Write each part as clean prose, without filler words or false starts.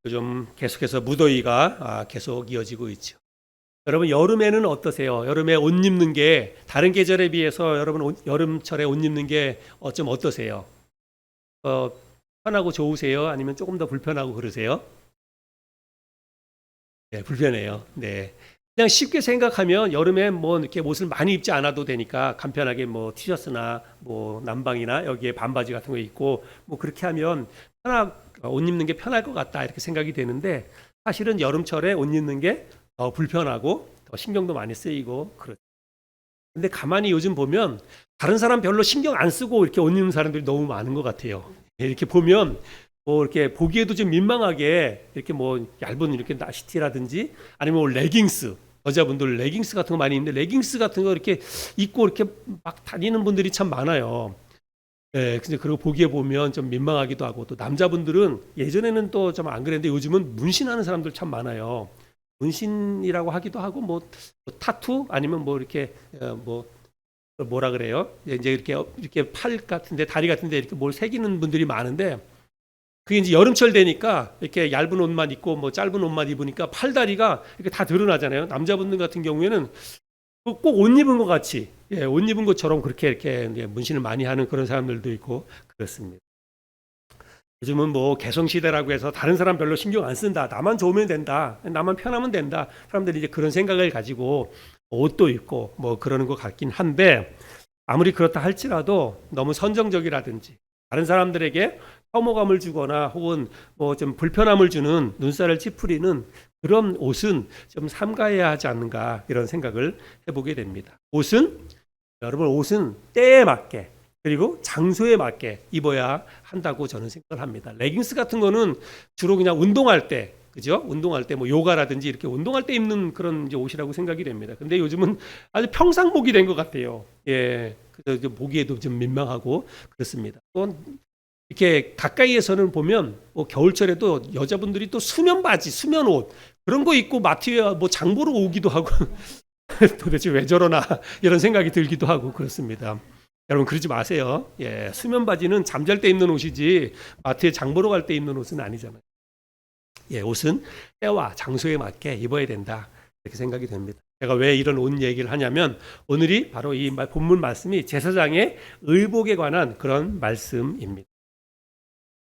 요즘 계속해서 무더위가 계속 이어지고 있죠. 여러분 여름에는 어떠세요? 여름에 옷 입는 게 다른 계절에 비해서 여러분 여름철에 옷 입는 게 좀 어떠세요? 어, 편하고 좋으세요? 아니면 조금 더 불편하고 그러세요? 네, 불편해요. 네. 그냥 쉽게 생각하면 여름에 뭐 이렇게 옷을 많이 입지 않아도 되니까 간편하게 뭐 티셔츠나 뭐 남방이나 여기에 반바지 같은 거 입고 뭐 그렇게 하면 옷 입는 게 편할 것 같다 이렇게 생각이 되는데 사실은 여름철에 옷 입는 게 더 불편하고 더 신경도 많이 쓰이고 그렇죠. 근데 가만히 요즘 보면 다른 사람 별로 신경 안 쓰고 이렇게 옷 입는 사람들이 너무 많은 것 같아요. 이렇게 보면 뭐 이렇게 보기에도 좀 민망하게 이렇게 뭐 얇은 이렇게 나시티라든지 아니면 뭐 레깅스 여자분들 레깅스 같은 거 많이 입는데 레깅스 같은 거 이렇게 입고 이렇게 막 다니는 분들이 참 많아요. 예, 근데 그리고 보기에 보면 좀 민망하기도 하고 또 남자분들은 예전에는 또 좀 안 그랬는데 요즘은 문신하는 사람들 참 많아요. 문신이라고 하기도 하고 뭐 타투 아니면 뭐 이렇게 뭐 뭐라 그래요? 이제 이렇게 팔 같은데 다리 같은데 이렇게 뭘 새기는 분들이 많은데 그게 이제 여름철 되니까 이렇게 얇은 옷만 입고 뭐 짧은 옷만 입으니까 팔다리가 이렇게 다 드러나잖아요. 남자분들 같은 경우에는 꼭 옷 입은 것 같이 옷 입은 것처럼 그렇게 이렇게 이제 문신을 많이 하는 그런 사람들도 있고 그렇습니다. 요즘은 뭐 개성 시대라고 해서 다른 사람 별로 신경 안 쓴다. 나만 좋으면 된다. 나만 편하면 된다. 사람들이 이제 그런 생각을 가지고 옷도 입고 뭐 그러는 것 같긴 한데 아무리 그렇다 할지라도 너무 선정적이라든지 다른 사람들에게 혐오감을 주거나 혹은 뭐 좀 불편함을 주는 눈살을 찌푸리는 그런 옷은 좀 삼가해야 하지 않는가 이런 생각을 해보게 됩니다. 여러분 옷은 때에 맞게 그리고 장소에 맞게 입어야 한다고 저는 생각을 합니다. 레깅스 같은 거는 주로 그냥 운동할 때, 그죠? 운동할 때 뭐 요가라든지 이렇게 운동할 때 입는 그런 이제 옷이라고 생각이 됩니다. 근데 요즘은 아주 평상복이 된 것 같아요. 예, 그래서 보기에도 좀 민망하고 그렇습니다. 또 이렇게 가까이에서는 보면 뭐 겨울철에도 여자분들이 또 수면 바지, 수면 옷 그런 거 입고 마트에 뭐 장 보러 오기도 하고 도대체 왜 저러나 이런 생각이 들기도 하고 그렇습니다. 여러분 그러지 마세요. 예, 수면 바지는 잠잘 때 입는 옷이지 마트에 장 보러 갈 때 입는 옷은 아니잖아요. 예, 옷은 때와 장소에 맞게 입어야 된다. 이렇게 생각이 됩니다. 제가 왜 이런 옷 얘기를 하냐면 오늘이 바로 이 본문 말씀이 제사장의 의복에 관한 그런 말씀입니다.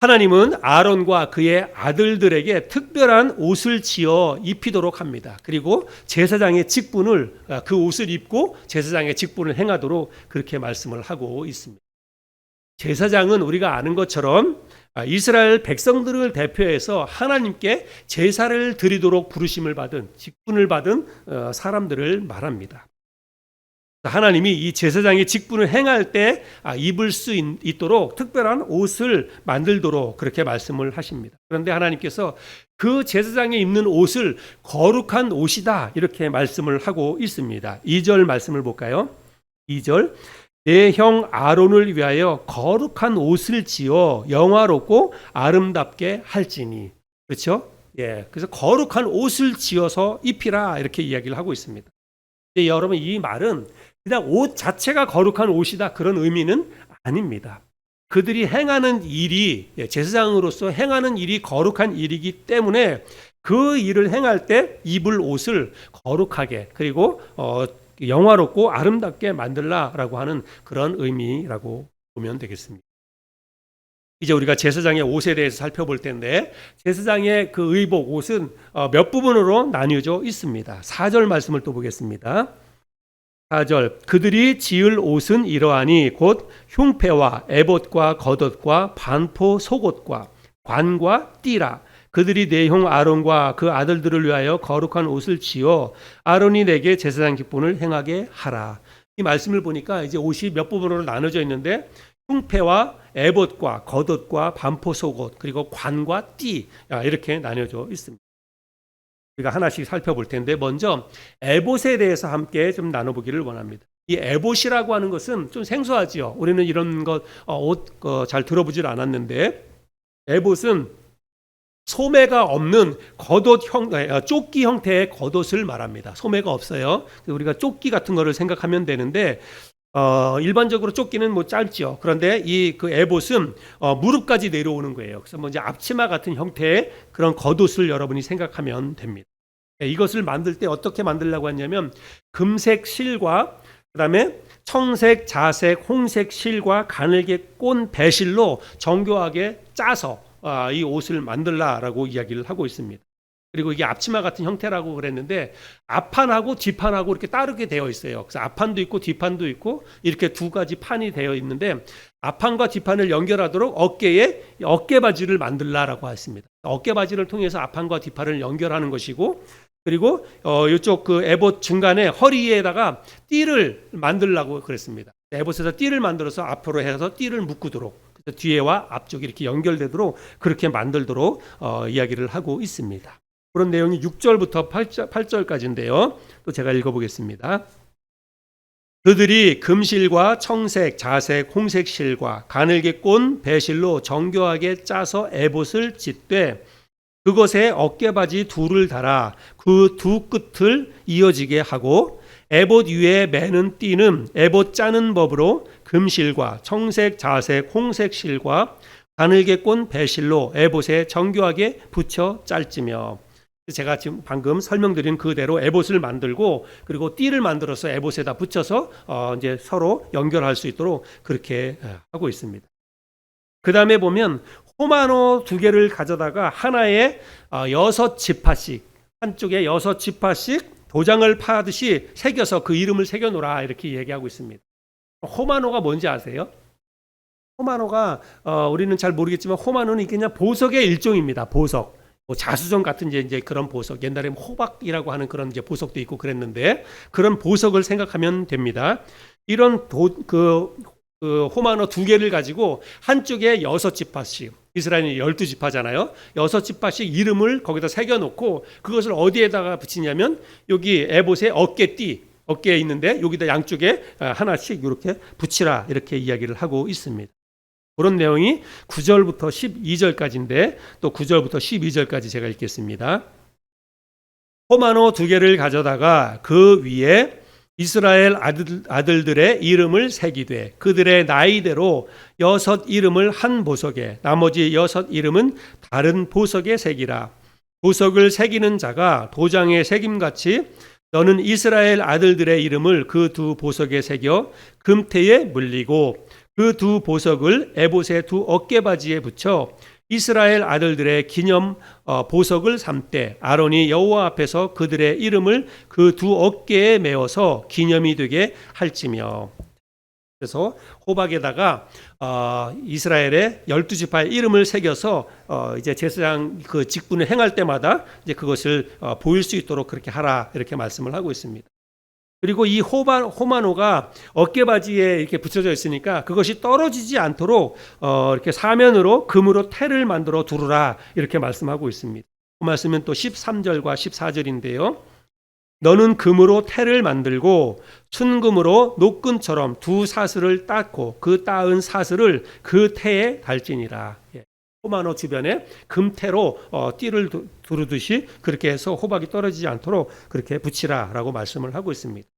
하나님은 아론과 그의 아들들에게 특별한 옷을 지어 입히도록 합니다. 그리고 제사장의 직분을 그 옷을 입고 제사장의 직분을 행하도록 그렇게 말씀을 하고 있습니다. 제사장은 우리가 아는 것처럼 이스라엘 백성들을 대표해서 하나님께 제사를 드리도록 부르심을 받은 직분을 받은 사람들을 말합니다. 하나님이 이 제사장의 직분을 행할 때 입을 수 있도록 특별한 옷을 만들도록 그렇게 말씀을 하십니다. 그런데 하나님께서 그 제사장이 입는 옷을 거룩한 옷이다 이렇게 말씀을 하고 있습니다. 2절 말씀을 볼까요? 2절 내 형 아론을 위하여 거룩한 옷을 지어 영화롭고 아름답게 할지니. 그렇죠? 예, 그래서 거룩한 옷을 지어서 입히라 이렇게 이야기를 하고 있습니다. 근데 여러분 이 말은 그냥 옷 자체가 거룩한 옷이다 그런 의미는 아닙니다. 그들이 행하는 일이 제사장으로서 행하는 일이 거룩한 일이기 때문에 그 일을 행할 때 입을 옷을 거룩하게 그리고 영화롭고 아름답게 만들라라고 하는 그런 의미라고 보면 되겠습니다. 이제 우리가 제사장의 옷에 대해서 살펴볼 텐데 제사장의 그 의복 옷은 몇 부분으로 나뉘어져 있습니다. 4절 말씀을 또 보겠습니다. 4절 그들이 지을 옷은 이러하니 곧 흉패와 에봇과 겉옷과 반포 속옷과 관과 띠라 그들이 내 형 아론과 그 아들들을 위하여 거룩한 옷을 지어 아론이 내게 제사장 직분을 행하게 하라. 이 말씀을 보니까 이제 옷이 몇 부분으로 나눠져 있는데 흉패와 에봇과 겉옷과 반포 속옷 그리고 관과 띠 이렇게 나뉘어져 있습니다. 우리가 하나씩 살펴볼 텐데 먼저 에봇에 대해서 함께 좀 나눠보기를 원합니다. 이 에봇이라고 하는 것은 좀 생소하지요. 우리는 이런 것 옷 잘 들어보질 않았는데 에봇은 소매가 없는 조끼 형태의 겉옷을 말합니다. 소매가 없어요. 우리가 조끼 같은 거를 생각하면 되는데 일반적으로 조끼는 뭐 짧죠. 그런데 이 그 에봇은 무릎까지 내려오는 거예요. 그래서 뭐 이제 앞치마 같은 형태의 그런 겉옷을 여러분이 생각하면 됩니다. 이것을 만들 때 어떻게 만들려고 했냐면 금색 실과 그다음에 청색, 자색, 홍색 실과 가늘게 꼰 배실로 정교하게 짜서 이 옷을 만들라라고 이야기를 하고 있습니다. 그리고 이게 앞치마 같은 형태라고 그랬는데 앞판하고 뒷판하고 이렇게 따르게 되어 있어요. 그래서 앞판도 있고 뒷판도 있고 이렇게 두 가지 판이 되어 있는데 앞판과 뒷판을 연결하도록 어깨에 어깨바지를 만들라라고 했습니다. 어깨바지를 통해서 앞판과 뒷판을 연결하는 것이고 그리고 이쪽 그 에봇 중간에 허리에다가 띠를 만들라고 그랬습니다. 에봇에서 띠를 만들어서 앞으로 해서 띠를 묶도록 뒤에와 앞쪽이 이렇게 연결되도록 그렇게 만들도록 이야기를 하고 있습니다. 그런 내용이 6절부터 8절까지인데요. 또 제가 읽어보겠습니다. 그들이 금실과 청색, 자색, 홍색 실과 가늘게 꼰 배실로 정교하게 짜서 에봇을 짓되 그것에 어깨바지 둘을 달아 그 두 끝을 이어지게 하고 에봇 위에 매는 띠는 에봇 짜는 법으로 금실과 청색, 자색, 홍색 실과 가늘게 꼰 배실로 에봇에 정교하게 붙여 짤지며 제가 지금 방금 설명드린 그대로 에봇을 만들고 그리고 띠를 만들어서 에봇에다 붙여서 이제 서로 연결할 수 있도록 그렇게 하고 있습니다. 그 다음에 보면 호마노 2개를 가져다가 하나에 6지파씩 한쪽에 6지파씩 도장을 파듯이 새겨서 그 이름을 새겨놓으라 이렇게 얘기하고 있습니다. 호마노가 뭔지 아세요? 호마노가 우리는 잘 모르겠지만 호마노는 이게 그냥 보석의 일종입니다. 보석. 뭐 자수정 같은 이제 그런 보석. 옛날에 호박이라고 하는 그런 이제 보석도 있고 그랬는데 그런 보석을 생각하면 됩니다. 이런 그 호마노 2개를 가지고 한쪽에 6지파씩 이스라엘이 12지파잖아요. 6지파씩 이름을 거기다 새겨놓고 그것을 어디에다가 붙이냐면 여기 에봇의 어깨에 있는데 여기다 양쪽에 하나씩 이렇게 붙이라 이렇게 이야기를 하고 있습니다. 그런 내용이 9절부터 12절까지인데 또 9절부터 12절까지 제가 읽겠습니다. 호마노 2개를 가져다가 그 위에 이스라엘 아들들의 이름을 새기되 그들의 나이대로 6 이름을 한 보석에 나머지 6 이름은 다른 보석에 새기라. 보석을 새기는 자가 도장에 새김같이 너는 이스라엘 아들들의 이름을 그 두 보석에 새겨 금태에 물리고 그 두 보석을 에봇의 두 어깨바지에 붙여 이스라엘 아들들의 기념 보석을 삼되 아론이 여호와 앞에서 그들의 이름을 그 두 어깨에 메어서 기념이 되게 할지며. 그래서 호박에다가 이스라엘의 12지파의 이름을 새겨서 이제 제사장 그 직분을 행할 때마다 이제 그것을 보일 수 있도록 그렇게 하라 이렇게 말씀을 하고 있습니다. 그리고 이 호마노가 어깨바지에 이렇게 붙여져 있으니까 그것이 떨어지지 않도록 이렇게 사면으로 금으로 태를 만들어 두르라 이렇게 말씀하고 있습니다. 그 말씀은 또 13절과 14절인데요. 너는 금으로 태를 만들고 순금으로 노끈처럼 두 사슬을 닦고 그 따은 사슬을 그 태에 달지니라. 호마노 주변에 금태로 띠를 두르듯이 그렇게 해서 호박이 떨어지지 않도록 그렇게 붙이라라고 말씀을 하고 있습니다.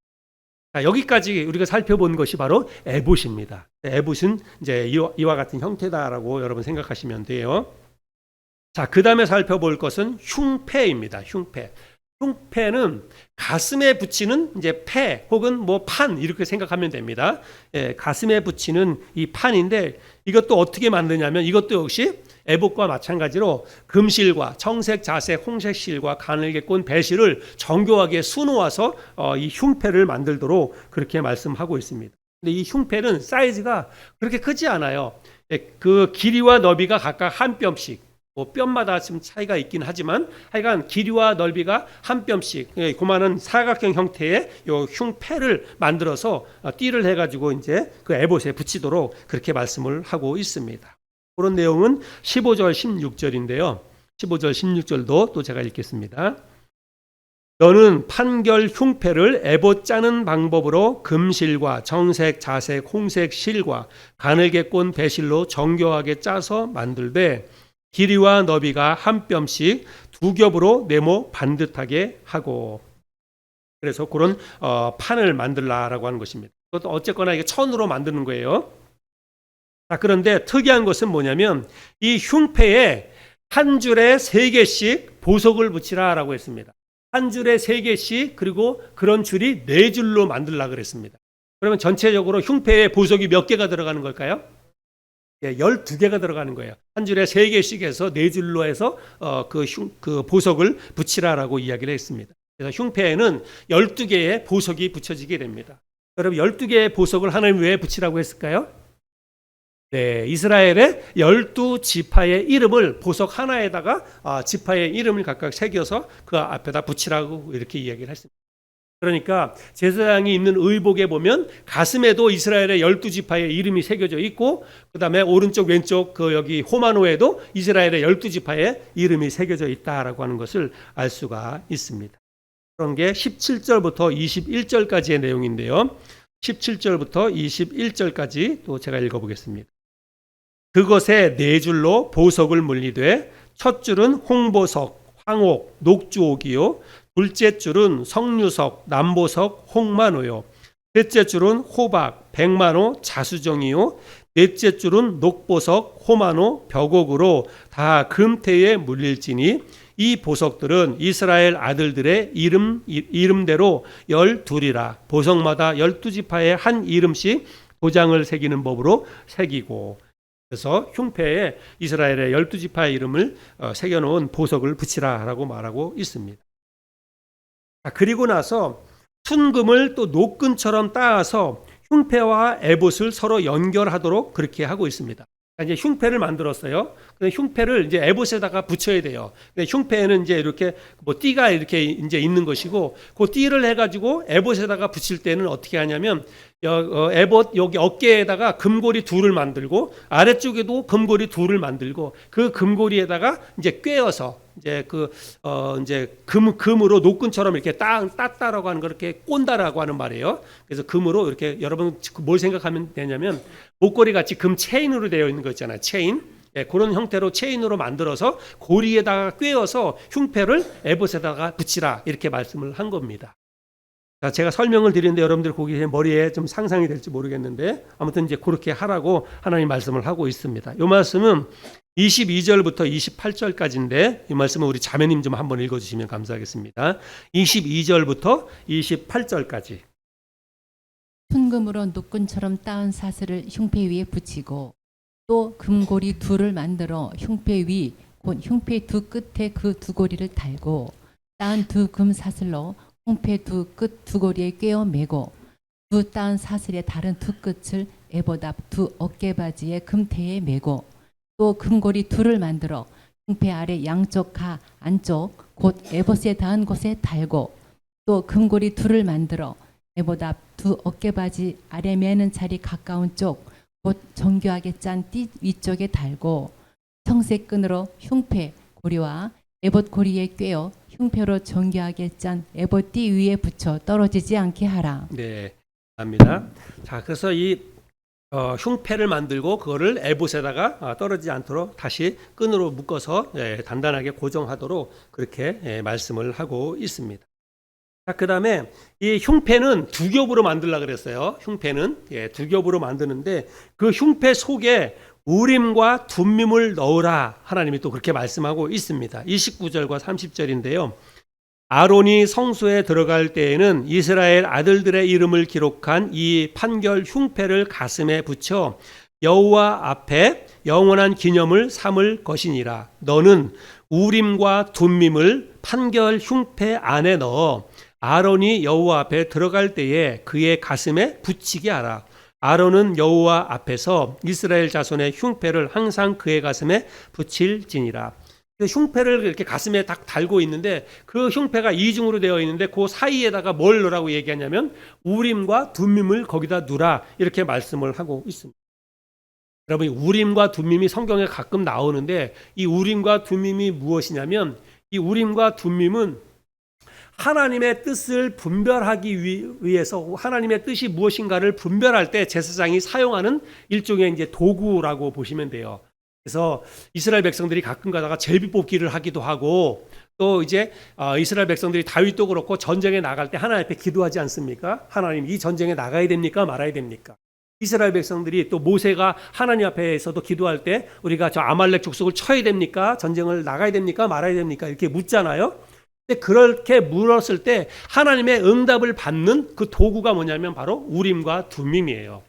여기까지 우리가 살펴본 것이 바로 에봇입니다. 에봇은 이제 이와 같은 형태다라고 여러분 생각하시면 돼요. 자, 그 다음에 살펴볼 것은 흉패입니다. 흉패는 가슴에 붙이는 이제 패 혹은 뭐 판 이렇게 생각하면 됩니다. 가슴에 붙이는 이 판인데 이것도 어떻게 만드냐면 이것도 역시 에봇과 마찬가지로 금실과 청색, 자색, 홍색 실과 가늘게 꼰 배실을 정교하게 수놓아서 이 흉패를 만들도록 그렇게 말씀하고 있습니다. 근데 이 흉패는 사이즈가 그렇게 크지 않아요. 그 길이와 너비가 각각 한 뼘씩. 뭐 뼘마다 좀 차이가 있긴 하지만 하여간 길이와 넓이가 한 뼘씩 그만한 사각형 형태의 요 흉패를 만들어서 띠를 해가지고 이제 그 에봇에 붙이도록 그렇게 말씀을 하고 있습니다. 그런 내용은 15절, 16절인데요. 15절, 16절도 또 제가 읽겠습니다. 너는 판결 흉패를 에봇 짜는 방법으로 금실과 청색, 자색, 홍색 실과 가늘게 꼰 배실로 정교하게 짜서 만들되 길이와 너비가 한 뼘씩 두 겹으로 네모 반듯하게 하고. 그래서 그런 판을 만들라라고 하는 것입니다. 그것도 어쨌거나 이게 천으로 만드는 거예요. 자, 그런데 특이한 것은 뭐냐면 이 흉패에 한 줄에 3개씩 보석을 붙이라라고 했습니다. 한 줄에 3개씩, 그리고 그런 줄이 4줄로 만들라 그랬습니다. 그러면 전체적으로 흉패에 보석이 몇 개가 들어가는 걸까요? 12개가 들어가는 거예요. 한 줄에 3개씩 해서 4줄로 해서 그 보석을 붙이라라고 이야기를 했습니다. 그래서 흉패에는 12개의 보석이 붙여지게 됩니다. 여러분, 12개의 보석을 하나님 왜 붙이라고 했을까요? 네, 이스라엘의 12지파의 이름을 보석 하나에다가 지파의 이름을 각각 새겨서 그 앞에다 붙이라고 이렇게 이야기를 했습니다. 그러니까 제사장이 입는 의복에 보면 가슴에도 이스라엘의 12지파의 이름이 새겨져 있고, 그 다음에 오른쪽 왼쪽 여기 호마노에도 이스라엘의 12지파의 이름이 새겨져 있다라고 하는 것을 알 수가 있습니다. 그런 게 17절부터 21절까지의 내용인데요. 17절부터 21절까지 또 제가 읽어보겠습니다. 그것에 4줄로 보석을 물리되 첫 줄은 홍보석, 황옥, 녹주옥이요, 둘째 줄은 석류석, 남보석, 홍만호요, 셋째 줄은 호박, 백만호, 자수정이요, 넷째 줄은 녹보석, 호만호, 벽옥으로 다 금태에 물릴지니 이 보석들은 이스라엘 아들들의 이름대로 12이라 보석마다 12지파에 한 이름씩 도장을 새기는 법으로 새기고, 그래서 흉패에 이스라엘의 12지파의 이름을 새겨놓은 보석을 붙이라라고 말하고 있습니다. 그리고 나서 순금을 또 노끈처럼 따서 흉패와 에봇을 서로 연결하도록 그렇게 하고 있습니다. 이제 흉패를 만들었어요. 근데 흉패를 이제 에봇에다가 붙여야 돼요. 근데 흉패에는 이제 이렇게 띠가 이렇게 이제 있는 것이고, 그 띠를 해가지고 에봇에다가 붙일 때는 어떻게 하냐면 에봇 여기 어깨에다가 금고리 2를 만들고, 아래쪽에도 금고리 2를 만들고, 그 금고리에다가 이제 꿰어서 이제 이제 금으로 노끈처럼 이렇게 땄다라고 하는 걸 이렇게 꼰다라고 하는 말이에요. 그래서 금으로 이렇게, 여러분 뭘 생각하면 되냐면 목걸이 같이 금 체인으로 되어 있는 거 있잖아요. 체인. 그런 형태로 체인으로 만들어서 고리에다가 꿰어서 흉패를 에봇에다가 붙이라 이렇게 말씀을 한 겁니다. 자, 제가 설명을 드리는데 여러분들 거기 머리에 좀 상상이 될지 모르겠는데, 아무튼 이제 그렇게 하라고 하나님 말씀을 하고 있습니다. 이 말씀은 22절부터 28절까지인데 이 말씀은 우리 자매님 좀 한번 읽어주시면 감사하겠습니다. 22절부터 28절까지. 순금으로 노끈처럼 따은 사슬을 흉패 위에 붙이고, 또 금고리 2를 만들어 흉패 위 곧 흉패 2 끝에 그 2고리를 달고, 따은 2금 사슬로 흉패 2 끝 2고리에 꿰어 매고, 2 따은 사슬의 다른 2 끝을 에봇 앞 2 어깨바지의 금태에 매고, 또 금고리 2를 만들어 흉패 아래 양쪽 가 안쪽 곧 에봇에 닿은 곳에 달고, 또 금고리 2를 만들어 에봇 앞 2 어깨바지 아래 매는 자리 가까운 쪽 곧 정교하게 짠 띠 위쪽에 달고, 청색끈으로 흉패 고리와 에봇 고리에 꿰어 흉패로 정교하게 짠 에봇 띠 위에 붙여 떨어지지 않게 하라. 네, 합니다. 자, 그래서 이 흉패를 만들고 그거를 에봇에다가 떨어지지 않도록 다시 끈으로 묶어서 단단하게 고정하도록 그렇게 말씀을 하고 있습니다. 자, 그 다음에 이 흉패는 2겹으로 만들려고 그랬어요. 흉패는 2겹으로 만드는데 그 흉패 속에 우림과 둠밈을 넣으라 하나님이 또 그렇게 말씀하고 있습니다. 29절과 30절인데요. 아론이 성소에 들어갈 때에는 이스라엘 아들들의 이름을 기록한 이 판결 흉패를 가슴에 붙여 여호와 앞에 영원한 기념을 삼을 것이니라. 너는 우림과 둠밈을 판결 흉패 안에 넣어 아론이 여호와 앞에 들어갈 때에 그의 가슴에 붙이게 하라. 아론은 여호와 앞에서 이스라엘 자손의 흉패를 항상 그의 가슴에 붙일지니라. 흉패를 이렇게 가슴에 딱 달고 있는데 그 흉패가 이중으로 되어 있는데 그 사이에다가 뭘 넣으라고 얘기하냐면 우림과 둠밈을 거기다 두라 이렇게 말씀을 하고 있습니다. 여러분, 우림과 둠밈이 성경에 가끔 나오는데 이 우림과 둠밈이 무엇이냐면, 이 우림과 둠밈은 하나님의 뜻을 분별하기 위해서 하나님의 뜻이 무엇인가를 분별할 때 제사장이 사용하는 일종의 이제 도구라고 보시면 돼요. 그래서 이스라엘 백성들이 가끔 가다가 제비 뽑기를 하기도 하고 또 이제 이스라엘 백성들이 다윗도 그렇고 전쟁에 나갈 때 하나님 앞에 기도하지 않습니까? 하나님 이 전쟁에 나가야 됩니까? 말아야 됩니까? 이스라엘 백성들이 또 모세가 하나님 앞에서도 기도할 때 우리가 저 아말렉 족속을 쳐야 됩니까? 전쟁을 나가야 됩니까? 말아야 됩니까? 이렇게 묻잖아요. 근데 그렇게 물었을 때 하나님의 응답을 받는 그 도구가 뭐냐면 바로 우림과 둠밈이에요.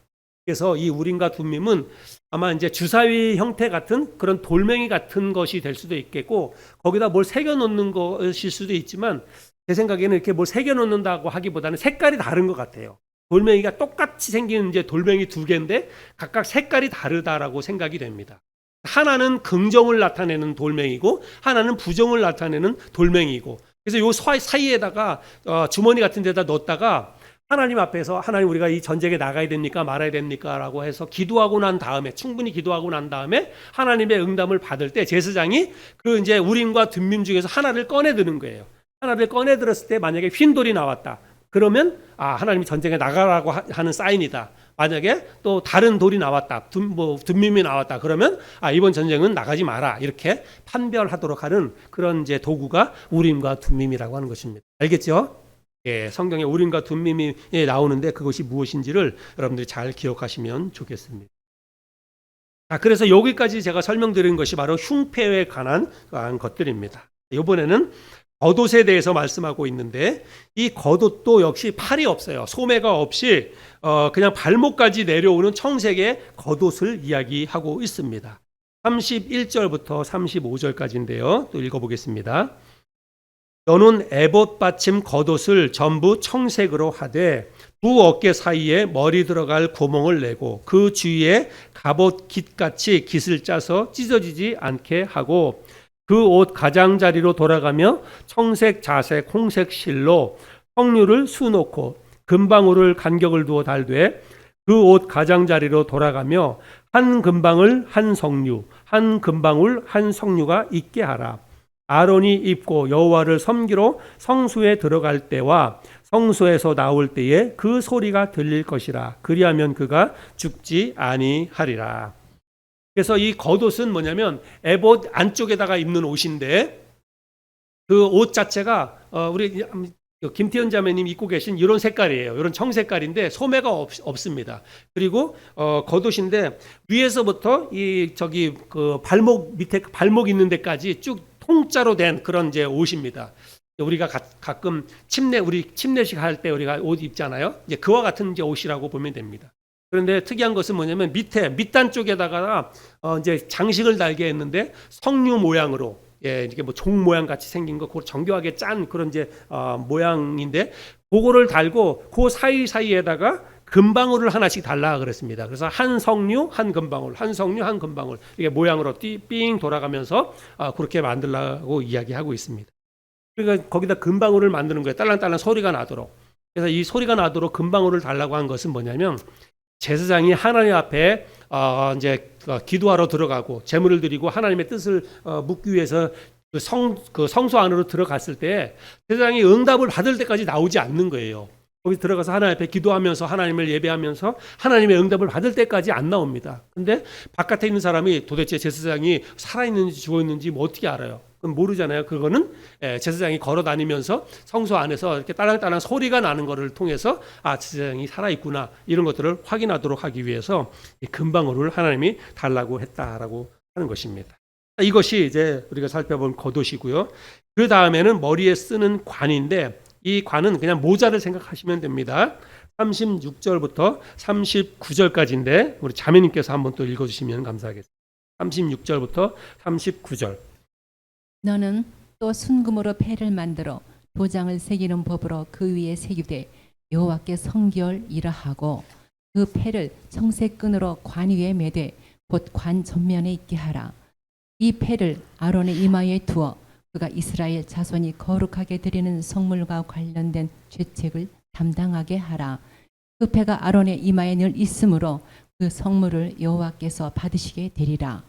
그래서 이 우림과 둠밈은 아마 이제 주사위 형태 같은 그런 돌멩이 같은 것이 될 수도 있겠고 거기다 뭘 새겨 놓는 것일 수도 있지만 제 생각에는 이렇게 뭘 새겨 놓는다고 하기보다는 색깔이 다른 것 같아요. 돌멩이가 똑같이 생긴 이제 돌멩이 두 개인데 각각 색깔이 다르다라고 생각이 됩니다. 하나는 긍정을 나타내는 돌멩이고 하나는 부정을 나타내는 돌멩이고 그래서 요 사이에다가 주머니 같은 데다 넣었다가 하나님 앞에서 하나님 우리가 이 전쟁에 나가야 됩니까 말아야 됩니까 라고 해서 기도하고 난 다음에 충분히 기도하고 난 다음에 하나님의 응답을 받을 때 제사장이 그 이제 우림과 둠밈 중에서 하나를 꺼내 드는 거예요. 하나를 꺼내 들었을 때 만약에 흰 돌이 나왔다. 그러면 하나님이 전쟁에 나가라고 하는 사인이다. 만약에 또 다른 돌이 나왔다. 둠밈이 나왔다. 그러면 이번 전쟁은 나가지 마라. 이렇게 판별하도록 하는 그런 이제 도구가 우림과 둠밈이라고 하는 것입니다. 알겠죠? 예, 성경에 우림과 둠밈이 나오는데 그것이 무엇인지를 여러분들이 잘 기억하시면 좋겠습니다. 그래서 여기까지 제가 설명드린 것이 바로 흉패에 관한 것들입니다. 이번에는 겉옷에 대해서 말씀하고 있는데 이 겉옷도 역시 팔이 없어요. 소매가 없이 그냥 발목까지 내려오는 청색의 겉옷을 이야기하고 있습니다. 31절부터 35절까지인데요. 또 읽어보겠습니다. 너는 에봇 받침 겉옷을 전부 청색으로 하되 두 어깨 사이에 머리 들어갈 구멍을 내고 그 주위에 갑옷 깃같이 깃을 짜서 찢어지지 않게 하고 그 옷 가장자리로 돌아가며 청색 자색 홍색 실로 석류를 수놓고 금방울을 간격을 두어 달되 그 옷 가장자리로 돌아가며 한 금방울 한 석류 한 금방울 한 석류가 있게 하라. 아론이 입고 여호와를 섬기러 성소에 들어갈 때와 성소에서 나올 때에 그 소리가 들릴 것이라. 그리하면 그가 죽지 아니하리라. 그래서 이 겉옷은 뭐냐면 에봇 안쪽에다가 입는 옷인데 그 옷 자체가 우리 김태현 자매님 입고 계신 이런 색깔이에요. 이런 청색깔인데 소매가 없습니다. 그리고 겉옷인데 위에서부터 그 발목 밑에 발목 있는 데까지 쭉 통짜로 된 그런 이제 옷입니다. 우리가 가끔 우리 침례식 할 때 우리가 옷 입잖아요. 이제 그와 같은 이제 옷이라고 보면 됩니다. 그런데 특이한 것은 뭐냐면 밑단 쪽에다가 이제 장식을 달게 했는데 석류 모양으로 이렇게 뭐 종 모양 같이 생긴 거, 그걸 정교하게 짠 그런 이제 모양인데 그거를 달고 그 사이사이에다가 금방울을 하나씩 달라 그랬습니다. 그래서 한 석류 한 금방울, 한 석류 한 금방울 이게 모양으로 삥 돌아가면서 그렇게 만들라고 이야기하고 있습니다. 그러니까 거기다 금방울을 만드는 거예요. 딸랑딸랑 소리가 나도록. 그래서 이 소리가 나도록 금방울을 달라고 한 것은 뭐냐면 제사장이 하나님 앞에 이제 기도하러 들어가고 제물을 드리고 하나님의 뜻을 묻기 위해서 그 성소 안으로 들어갔을 때 제사장이 응답을 받을 때까지 나오지 않는 거예요. 거기 들어가서 하나님 앞에 기도하면서 하나님을 예배하면서 하나님의 응답을 받을 때까지 안 나옵니다. 근데 바깥에 있는 사람이 도대체 제사장이 살아있는지 죽어있는지 뭐 어떻게 알아요? 그건 모르잖아요. 그거는 제사장이 걸어 다니면서 성소 안에서 이렇게 딸랑딸랑 소리가 나는 것을 통해서 제사장이 살아있구나 이런 것들을 확인하도록 하기 위해서 금방울을 하나님이 달라고 했다라고 하는 것입니다. 이것이 이제 우리가 살펴본 겉옷이고요. 그 다음에는 머리에 쓰는 관인데 이 관은 그냥 모자를 생각하시면 됩니다. 36절부터 39절까지인데 우리 자매님께서 한번 또 읽어주시면 감사하겠습니다. 36절부터 39절. 너는 또 순금으로 패를 만들어 도장을 새기는 법으로 그 위에 새기되 여호와께 성결이라 하고 그 패를 청색 끈으로 관 위에 매되 곧 관 전면에 있게 하라. 이 패를 아론의 이마에 두어 그가 이스라엘 자손이 거룩하게 드리는 성물과 관련된 죄책을 담당하게 하라. 그 패가 아론의 이마에 늘 있으므로 그 성물을 여호와께서 받으시게 되리라.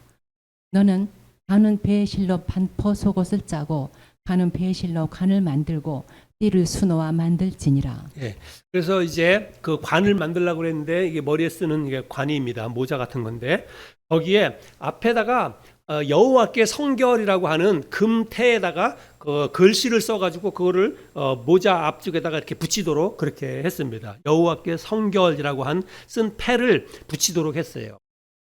너는 가는 배실로 반포 속옷을 짜고 가는 배실로 관을 만들고 띠를 수놓아 만들지니라. 예. 그래서 이제 그 관을 만들려고 그랬는데 이게 머리에 쓰는 이게 관입니다. 모자 같은 건데 거기에 앞에다가 여호와께 성결이라고 하는 금태에다가 그 글씨를 써가지고 그거를 모자 앞쪽에다가 이렇게 붙이도록 그렇게 했습니다. 여호와께 성결이라고 쓴 패를 붙이도록 했어요.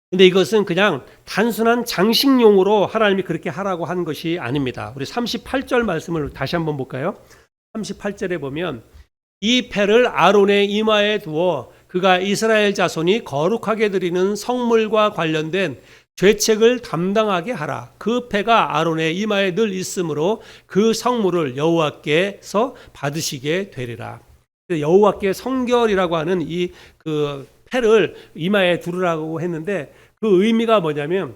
근데 이것은 그냥 단순한 장식용으로 하나님이 그렇게 하라고 한 것이 아닙니다. 우리 38절 말씀을 다시 한번 볼까요? 38절에 보면 이 패를 아론의 이마에 두어 그가 이스라엘 자손이 거룩하게 드리는 성물과 관련된 죄책을 담당하게 하라. 그 패가 아론의 이마에 늘 있으므로 그 성물을 여호와께서 받으시게 되리라. 여호와께 성결이라고 하는 이 그 패를 이마에 두르라고 했는데 그 의미가 뭐냐면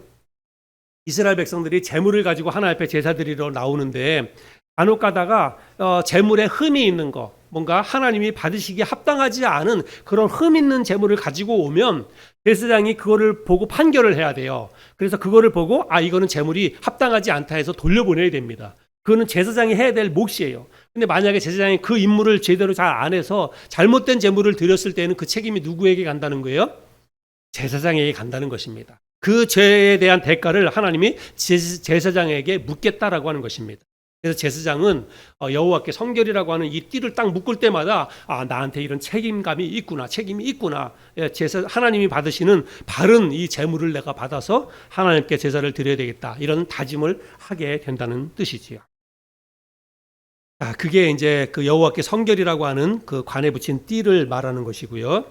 이스라엘 백성들이 제물을 가지고 하나님 앞에 제사 드리러 나오는데 간혹 가다가 제물에 흠이 있는 거, 뭔가 하나님이 받으시기에 합당하지 않은 그런 흠 있는 제물을 가지고 오면 제사장이 그거를 보고 판결을 해야 돼요. 그래서 그거를 보고 이거는 제물이 합당하지 않다 해서 돌려보내야 됩니다. 그거는 제사장이 해야 될 몫이에요. 근데 만약에 제사장이 그 임무를 제대로 잘 안 해서 잘못된 제물을 드렸을 때는 그 책임이 누구에게 간다는 거예요? 제사장에게 간다는 것입니다. 그 죄에 대한 대가를 하나님이 제사장에게 묻겠다라고 하는 것입니다. 그래서 제사장은 여호와께 성결이라고 하는 이 띠를 딱 묶을 때마다 나한테 이런 책임이 있구나. 하나님이 받으시는 바른 이 제물을 내가 받아서 하나님께 제사를 드려야 되겠다. 이런 다짐을 하게 된다는 뜻이지요. 그게 이제 그 여호와께 성결이라고 하는 그 관에 붙인 띠를 말하는 것이고요.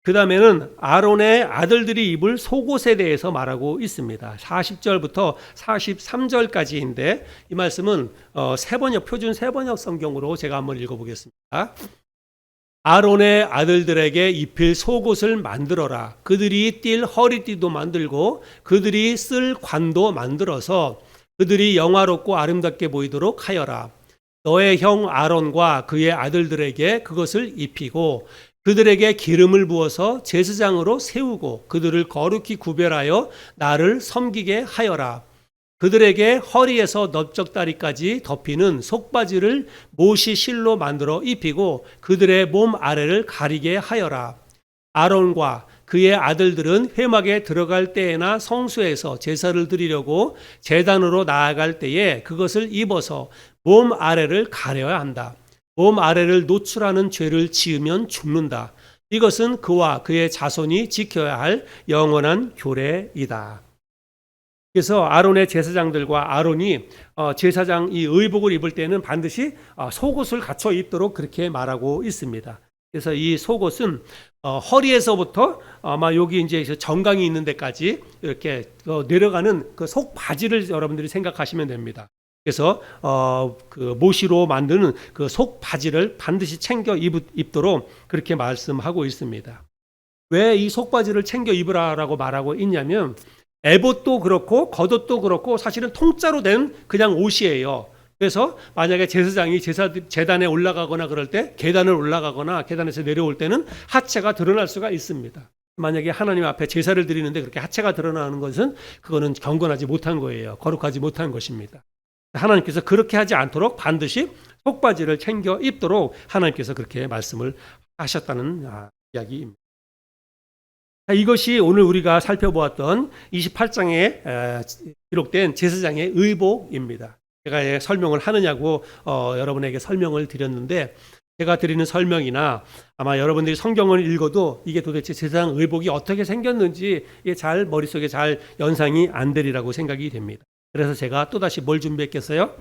그 다음에는 아론의 아들들이 입을 속옷에 대해서 말하고 있습니다. 40절부터 43절까지인데 이 말씀은 표준 세번역 성경으로 제가 한번 읽어보겠습니다. 아론의 아들들에게 입힐 속옷을 만들어라. 그들이 띨 허리띠도 만들고 그들이 쓸 관도 만들어서 그들이 영화롭고 아름답게 보이도록 하여라. 너의 형 아론과 그의 아들들에게 그것을 입히고 그들에게 기름을 부어서 제사장으로 세우고 그들을 거룩히 구별하여 나를 섬기게 하여라. 그들에게 허리에서 넓적다리까지 덮이는 속바지를 못이 실로 만들어 입히고 그들의 몸 아래를 가리게 하여라. 아론과 그의 아들들은 회막에 들어갈 때에나 성소에서 제사를 드리려고 제단으로 나아갈 때에 그것을 입어서 몸 아래를 가려야 한다. 몸 아래를 노출하는 죄를 지으면 죽는다. 이것은 그와 그의 자손이 지켜야 할 영원한 규례이다. 그래서 아론의 제사장들과 아론이 제사장 이 의복을 입을 때는 반드시 속옷을 갖춰 입도록 그렇게 말하고 있습니다. 그래서 이 속옷은 허리에서부터 아마 여기 이제 정강이 있는 데까지 이렇게 내려가는 그 속 바지를 여러분들이 생각하시면 됩니다. 그래서 그 모시로 만드는 그 속 바지를 반드시 챙겨 입도록 그렇게 말씀하고 있습니다. 왜 이 속 바지를 챙겨 입으라라고 말하고 있냐면 에봇도 그렇고 겉옷도 그렇고 사실은 통짜로 된 그냥 옷이에요. 그래서 만약에 제사장이 제단에 올라가거나 그럴 때 계단을 올라가거나 계단에서 내려올 때는 하체가 드러날 수가 있습니다. 만약에 하나님 앞에 제사를 드리는데 그렇게 하체가 드러나는 것은 그거는 경건하지 못한 거예요. 거룩하지 못한 것입니다. 하나님께서 그렇게 하지 않도록 반드시 속바지를 챙겨 입도록 하나님께서 그렇게 말씀을 하셨다는 이야기입니다. 이것이 오늘 우리가 살펴보았던 28장에 기록된 제사장의 의복입니다. 제가 설명을 하느냐고 여러분에게 설명을 드렸는데 제가 드리는 설명이나 아마 여러분들이 성경을 읽어도 이게 도대체 제사장 의복이 어떻게 생겼는지 이게 잘 머릿속에 잘 연상이 안 되리라고 생각이 됩니다. 그래서 제가 또다시 뭘 준비했겠어요?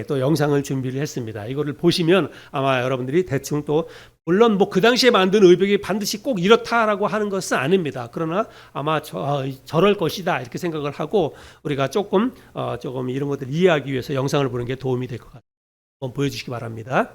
또 영상을 준비를 했습니다. 이거를 보시면 아마 여러분들이 대충 또 물론 뭐 그 당시에 만든 의복이 반드시 꼭 이렇다라고 하는 것은 아닙니다. 그러나 아마 저럴 것이다 이렇게 생각을 하고 우리가 조금 이런 것들을 이해하기 위해서 영상을 보는 게 도움이 될 것 같아요. 한번 보여주시기 바랍니다.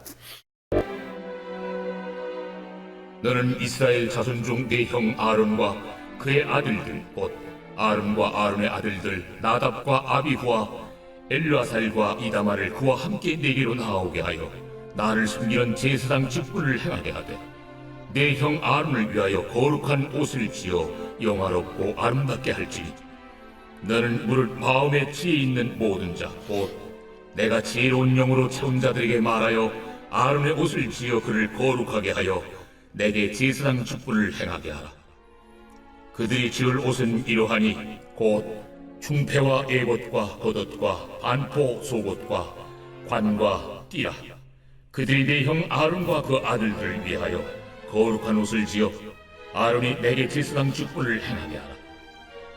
너는 이스라엘 자손 중 네 형 아론과 그의 아들들 곧 아론과 아론의 아들들 나답과 아비후와 엘르아살과 이다말을 그와 함께 내게로 나오게 하여 나를 숨기는 제사장 직분을 행하게 하되 내 형 아론을 위하여 거룩한 옷을 지어 영화롭고 아름답게 할지니 너는 무릇 마음에 지혜 있는 모든 자 곧 내가 지혜로운 영으로 채운 자들에게 말하여 아론의 옷을 지어 그를 거룩하게 하여 내게 제사장 직분을 행하게 하라. 그들이 지을 옷은 이러하니 곧 흉패와 에봇과 겉옷과 반포 속옷과 관과 띠라. 그들이 내 형 아론과 그 아들들을 위하여 거룩한 옷을 지어 아론이 내게 제사장 직분을 행하게 하라.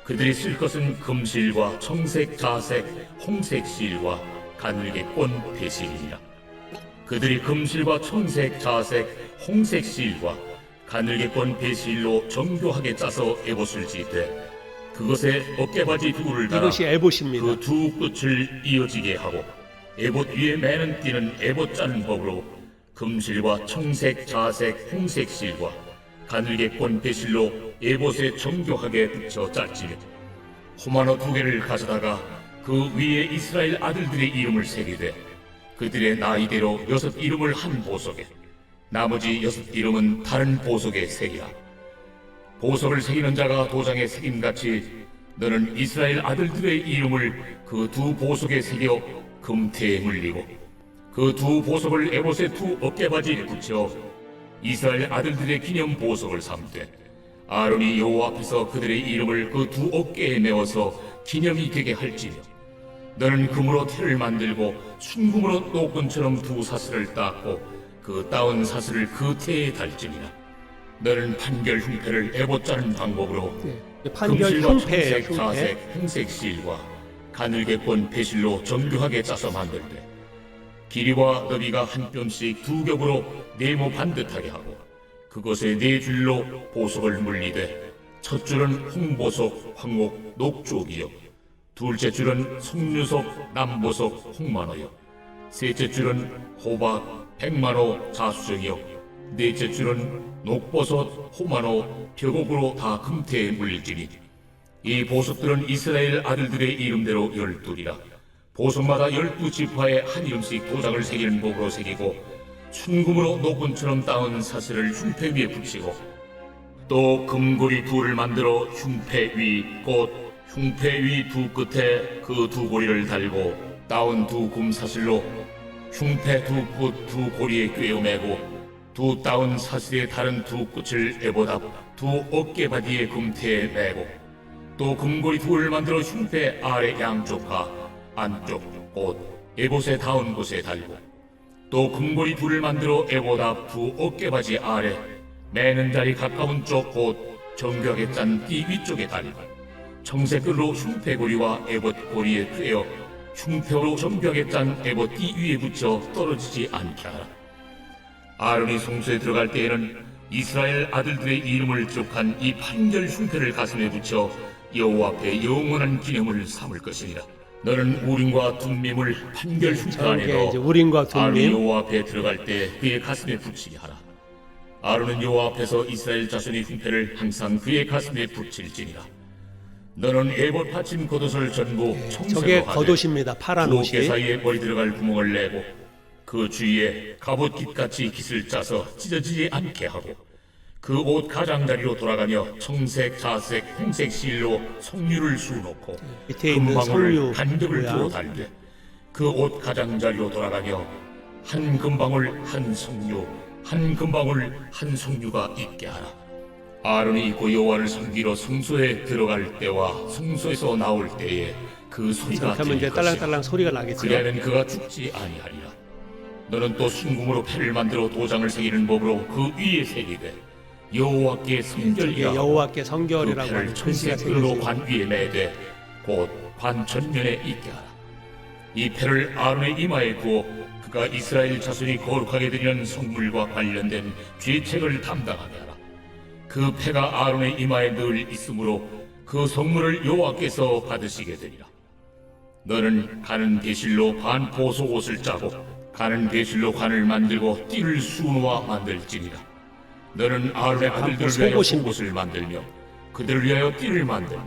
그들이 쓸 것은 금실과 청색, 자색, 홍색 실과 가늘게 꼰 배실이니라. 그들이 금실과 청색, 자색, 홍색 실과 가늘게 꼰 배실로 정교하게 짜서 에봇을 지되 그것에 어깨바지 둘을 달아 이것이 에봇입니다. 그 두 끝을 이어지게 하고 에봇 위에 매는 띠는 에봇 짜는 법으로 금실과 청색, 자색, 홍색 실과 가늘게 꼰 배실로 에봇에 정교하게 붙여 짰지며 호마노 2개를 가져다가 그 위에 이스라엘 아들들의 이름을 새기되 그들의 나이대로 6 이름을 한 보석에 나머지 6 이름은 다른 보석에 새기라. 보석을 새기는 자가 도장에 새김같이 너는 이스라엘 아들들의 이름을 그 두 보석에 새겨 금태에 물리고 그 두 보석을 에봇의 두 어깨바지에 붙여 이스라엘 아들들의 기념 보석을 삼되 아론이 여호와 앞에서 그들의 이름을 그 두 어깨에 메어서 기념이 되게 할지며 너는 금으로 태를 만들고 순금으로 노끈처럼 두 사슬을 닦고 그 따온 사슬을 그 태에 달지니라. 너는 판결 흉패를 에봇 짜는 방법으로 판결 금실과 흉패예요. 청색, 자색, 홍색 실과 가늘게 꼰 배실로 정교하게 짜서 만들되 길이와 너비가 한 뼘씩 2겹으로 네모 반듯하게 하고 그것에 4줄로 보석을 물리되 첫 줄은 홍보석, 황옥, 녹쪽이요 둘째 줄은 송유석, 남보석, 홍만호요 셋째 줄은 호박, 백만호, 자수정이요 넷째 줄은 녹버섯, 호만호, 벽옥으로 다 금태에 물릴지니 이 보석들은 이스라엘 아들들의 이름대로 12이라. 보석마다 12지파에 한 이름씩 도장을 새기는 법으로 새기고 순금으로 노끈처럼 따은 사슬을 흉패 위에 붙이고 또 금고리 2를 만들어 흉패 위 곧 흉패 위 두 끝에 그 두 고리를 달고 따온 두 금사슬로 흉패 두 끝 두 고리에 꿰어 매고 두 따온 사슬의 다른 두 끝을 에봇 앞 두 어깨바디의 금태에 매고 또 금고리 2를 만들어 흉패 아래 양쪽과 안쪽 곧 에봇에 닿은 곳에 달고 또 금고리 2를 만들어 에봇 앞 두 어깨바지 아래 매는 자리 가까운 쪽 곧 정교하게 짠 띠 위쪽에 달고 청색끈으로 흉패고리와 에봇 고리에 꿰어 흉패로 정교하게 짠 에봇 띠 위에 붙여 떨어지지 않게 하라. 아론이 성소에 들어갈 때에는 이스라엘 아들들의 이름을 기록한 이 판결 흉패를 가슴에 붙여 여호와 앞에 영원한 기념을 삼을 것이니라. 너는 우림과 둠밈을 판결 흉패 안에 저게 넣어 이제 우림과 아론이 둠밈. 여호와 앞에 들어갈 때 그의 가슴에 붙이게 하라. 아론은 여호와 앞에서 이스라엘 자손의 흉패를 항상 그의 가슴에 붙일지니라. 너는 에봇 받침 겉옷을 전부 저게 청색으로 하되 겉옷입니다. 파란 두 어깨 옷이. 사이에 머리 들어갈 구멍을 내고 그 주위에 갑옷깃같이 깃을 짜서 찢어지지 않게 하고 그 옷 가장자리로 돌아가며 청색, 자색, 홍색 실로 석류를 수놓고 밑에 있는 금방울 석류 간격을 모양. 두어 달되 그 옷 가장자리로 돌아가며 한 금방울 한 석류 한 금방울 한 석류가 있게 하라. 아론이 입고 여호와를 섬기러 성소에 들어갈 때와 성소에서 나올 때에 그 소리가 이렇게 하면 이제 들릴 것이요 딸랑딸랑 소리가 나겠죠. 그리하면 그가 죽지 아니하리라. 너는 또 순금으로 패를 만들어 도장을 새기는 법으로 그 위에 새기되 여호와께 이게 성결이라 여호와께 그 성결이라고 하는 패를 글씨가 청색으로 생겨서 관 위에 매되 곧 관 전면에 있게 하라. 이 패를 아론의 이마에 두어 그가 이스라엘 자손이 거룩하게 드리는 성물과 관련된 죄책을 담당하게 하라. 그 패가 아론의 이마에 늘 있으므로 그 성물을 여호와께서 받으시게 되리라. 너는 가는 배실로 반 보석옷을 짜고 가는 배실로 관을 만들고 띠를 수놓아 만들지니라. 너는 아론의 아들들을 위하여 속옷을 만들며 그들을 위하여 띠를 만들며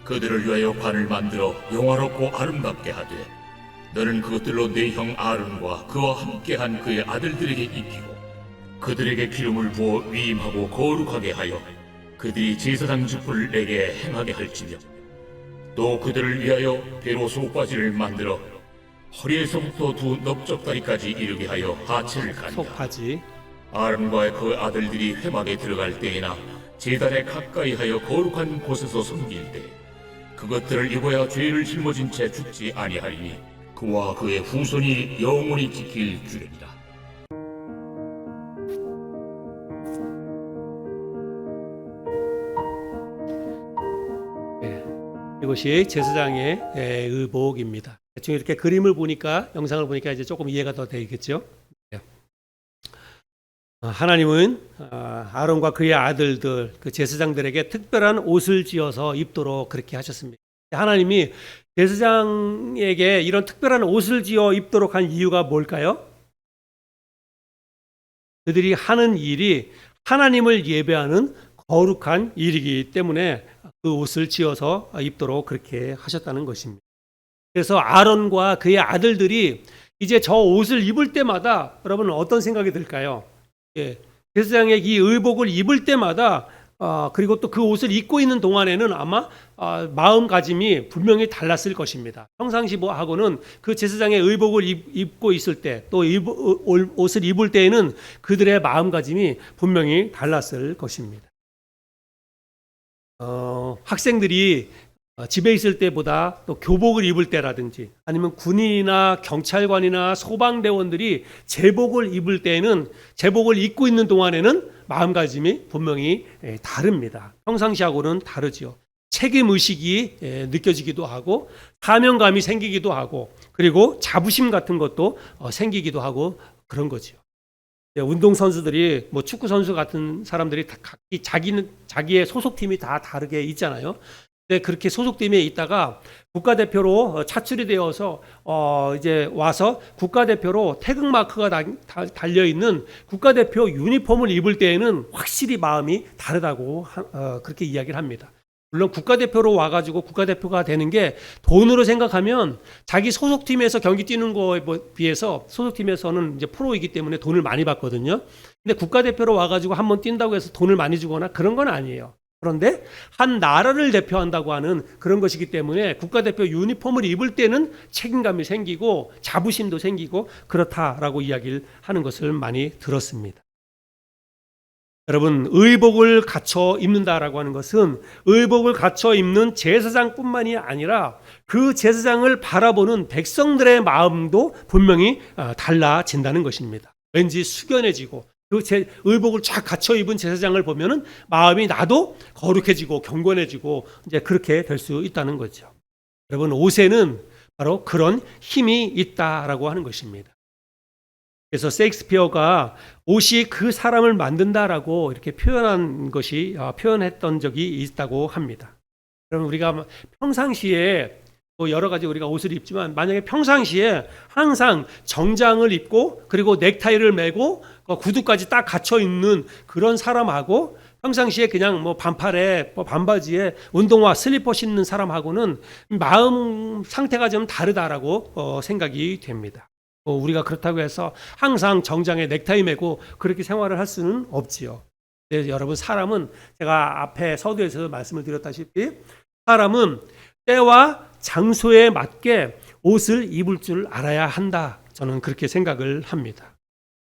그들을 위하여 관을 만들어 영화롭고 아름답게 하되 너는 그것들로 내 형 아론과 그와 함께한 그의 아들들에게 입히고 그들에게 기름을 부어 위임하고 거룩하게 하여 그들이 제사장 직분을 내게 행하게 할지며 또 그들을 위하여 배로 속바지를 만들어 허리에서부터 두 넓적다리까지 이르게 하여 하체를 가리라. 속바지. 아론과 그 아들들이 회막에 들어갈 때에나 제단에 가까이 하여 거룩한 곳에서 섬길 때 그것들을 입어야 죄를 짊어진 채 죽지 아니하리니 그와 그의 후손이 영원히 지킬 주례니라. 이것이 제사장의 의복입니다. 대충 이렇게 그림을 보니까, 영상을 보니까 이제 조금 이해가 더 되겠죠. 하나님은 아론과 그의 아들들, 그 제사장들에게 특별한 옷을 지어서 입도록 그렇게 하셨습니다. 하나님이 제사장에게 이런 특별한 옷을 지어 입도록 한 이유가 뭘까요? 그들이 하는 일이 하나님을 예배하는 거룩한 일이기 때문에 그 옷을 지어서 입도록 그렇게 하셨다는 것입니다. 그래서 아론과 그의 아들들이 이제 저 옷을 입을 때마다 여러분 어떤 생각이 들까요? 제사장의 이 의복을 입을 때마다 그리고 또 그 옷을 입고 있는 동안에는 아마 마음가짐이 분명히 달랐을 것입니다. 평상시 하고는 그 제사장의 의복을 입고 있을 때 또 옷을 입을 때에는 그들의 마음가짐이 분명히 달랐을 것입니다. 학생들이 집에 있을 때보다 또 교복을 입을 때라든지 아니면 군인이나 경찰관이나 소방대원들이 제복을 입을 때에는 제복을 입고 있는 동안에는 마음가짐이 분명히 다릅니다. 평상시하고는 다르지요. 책임의식이 느껴지기도 하고 사명감이 생기기도 하고 그리고 자부심 같은 것도 생기기도 하고 그런 거죠. 운동선수들이 뭐 축구선수 같은 사람들이 각기 자기의 소속팀이 다 다르게 있잖아요. 근데 그렇게 소속팀에 있다가 국가대표로 차출이 되어서 이제 와서 국가대표로 태극마크가 달려 있는 국가대표 유니폼을 입을 때에는 확실히 마음이 다르다고 그렇게 이야기를 합니다. 물론 국가대표로 와가지고 국가대표가 되는 게 돈으로 생각하면 자기 소속팀에서 경기 뛰는 거에 비해서 소속팀에서는 이제 프로이기 때문에 돈을 많이 받거든요. 근데 국가대표로 와가지고 한번 뛴다고 해서 돈을 많이 주거나 그런 건 아니에요. 그런데 한 나라를 대표한다고 하는 그런 것이기 때문에 국가대표 유니폼을 입을 때는 책임감이 생기고 자부심도 생기고 그렇다라고 이야기를 하는 것을 많이 들었습니다. 여러분, 의복을 갖춰 입는다라고 하는 것은 의복을 갖춰 입는 제사장뿐만이 아니라 그 제사장을 바라보는 백성들의 마음도 분명히 달라진다는 것입니다. 왠지 숙연해지고 그 의복을 쫙 갖춰 입은 제사장을 보면은 마음이 나도 거룩해지고 경건해지고 이제 그렇게 될 수 있다는 거죠. 여러분, 옷에는 바로 그런 힘이 있다라고 하는 것입니다. 그래서 셰익스피어가 옷이 그 사람을 만든다라고 이렇게 표현했던 적이 있다고 합니다. 그러면 우리가 평상시에 여러 가지 우리가 옷을 입지만 만약에 평상시에 항상 정장을 입고 그리고 넥타이를 매고 구두까지 딱 갖춰 입는 그런 사람하고 평상시에 그냥 뭐 반팔에 반바지에 운동화 슬리퍼 신는 사람하고는 마음 상태가 좀 다르다라고 생각이 됩니다. 우리가 그렇다고 해서 항상 정장에 넥타이 매고 그렇게 생활을 할 수는 없지요. 네, 여러분, 사람은 제가 앞에 서두에서 말씀을 드렸다시피 사람은 때와 장소에 맞게 옷을 입을 줄 알아야 한다. 저는 그렇게 생각을 합니다.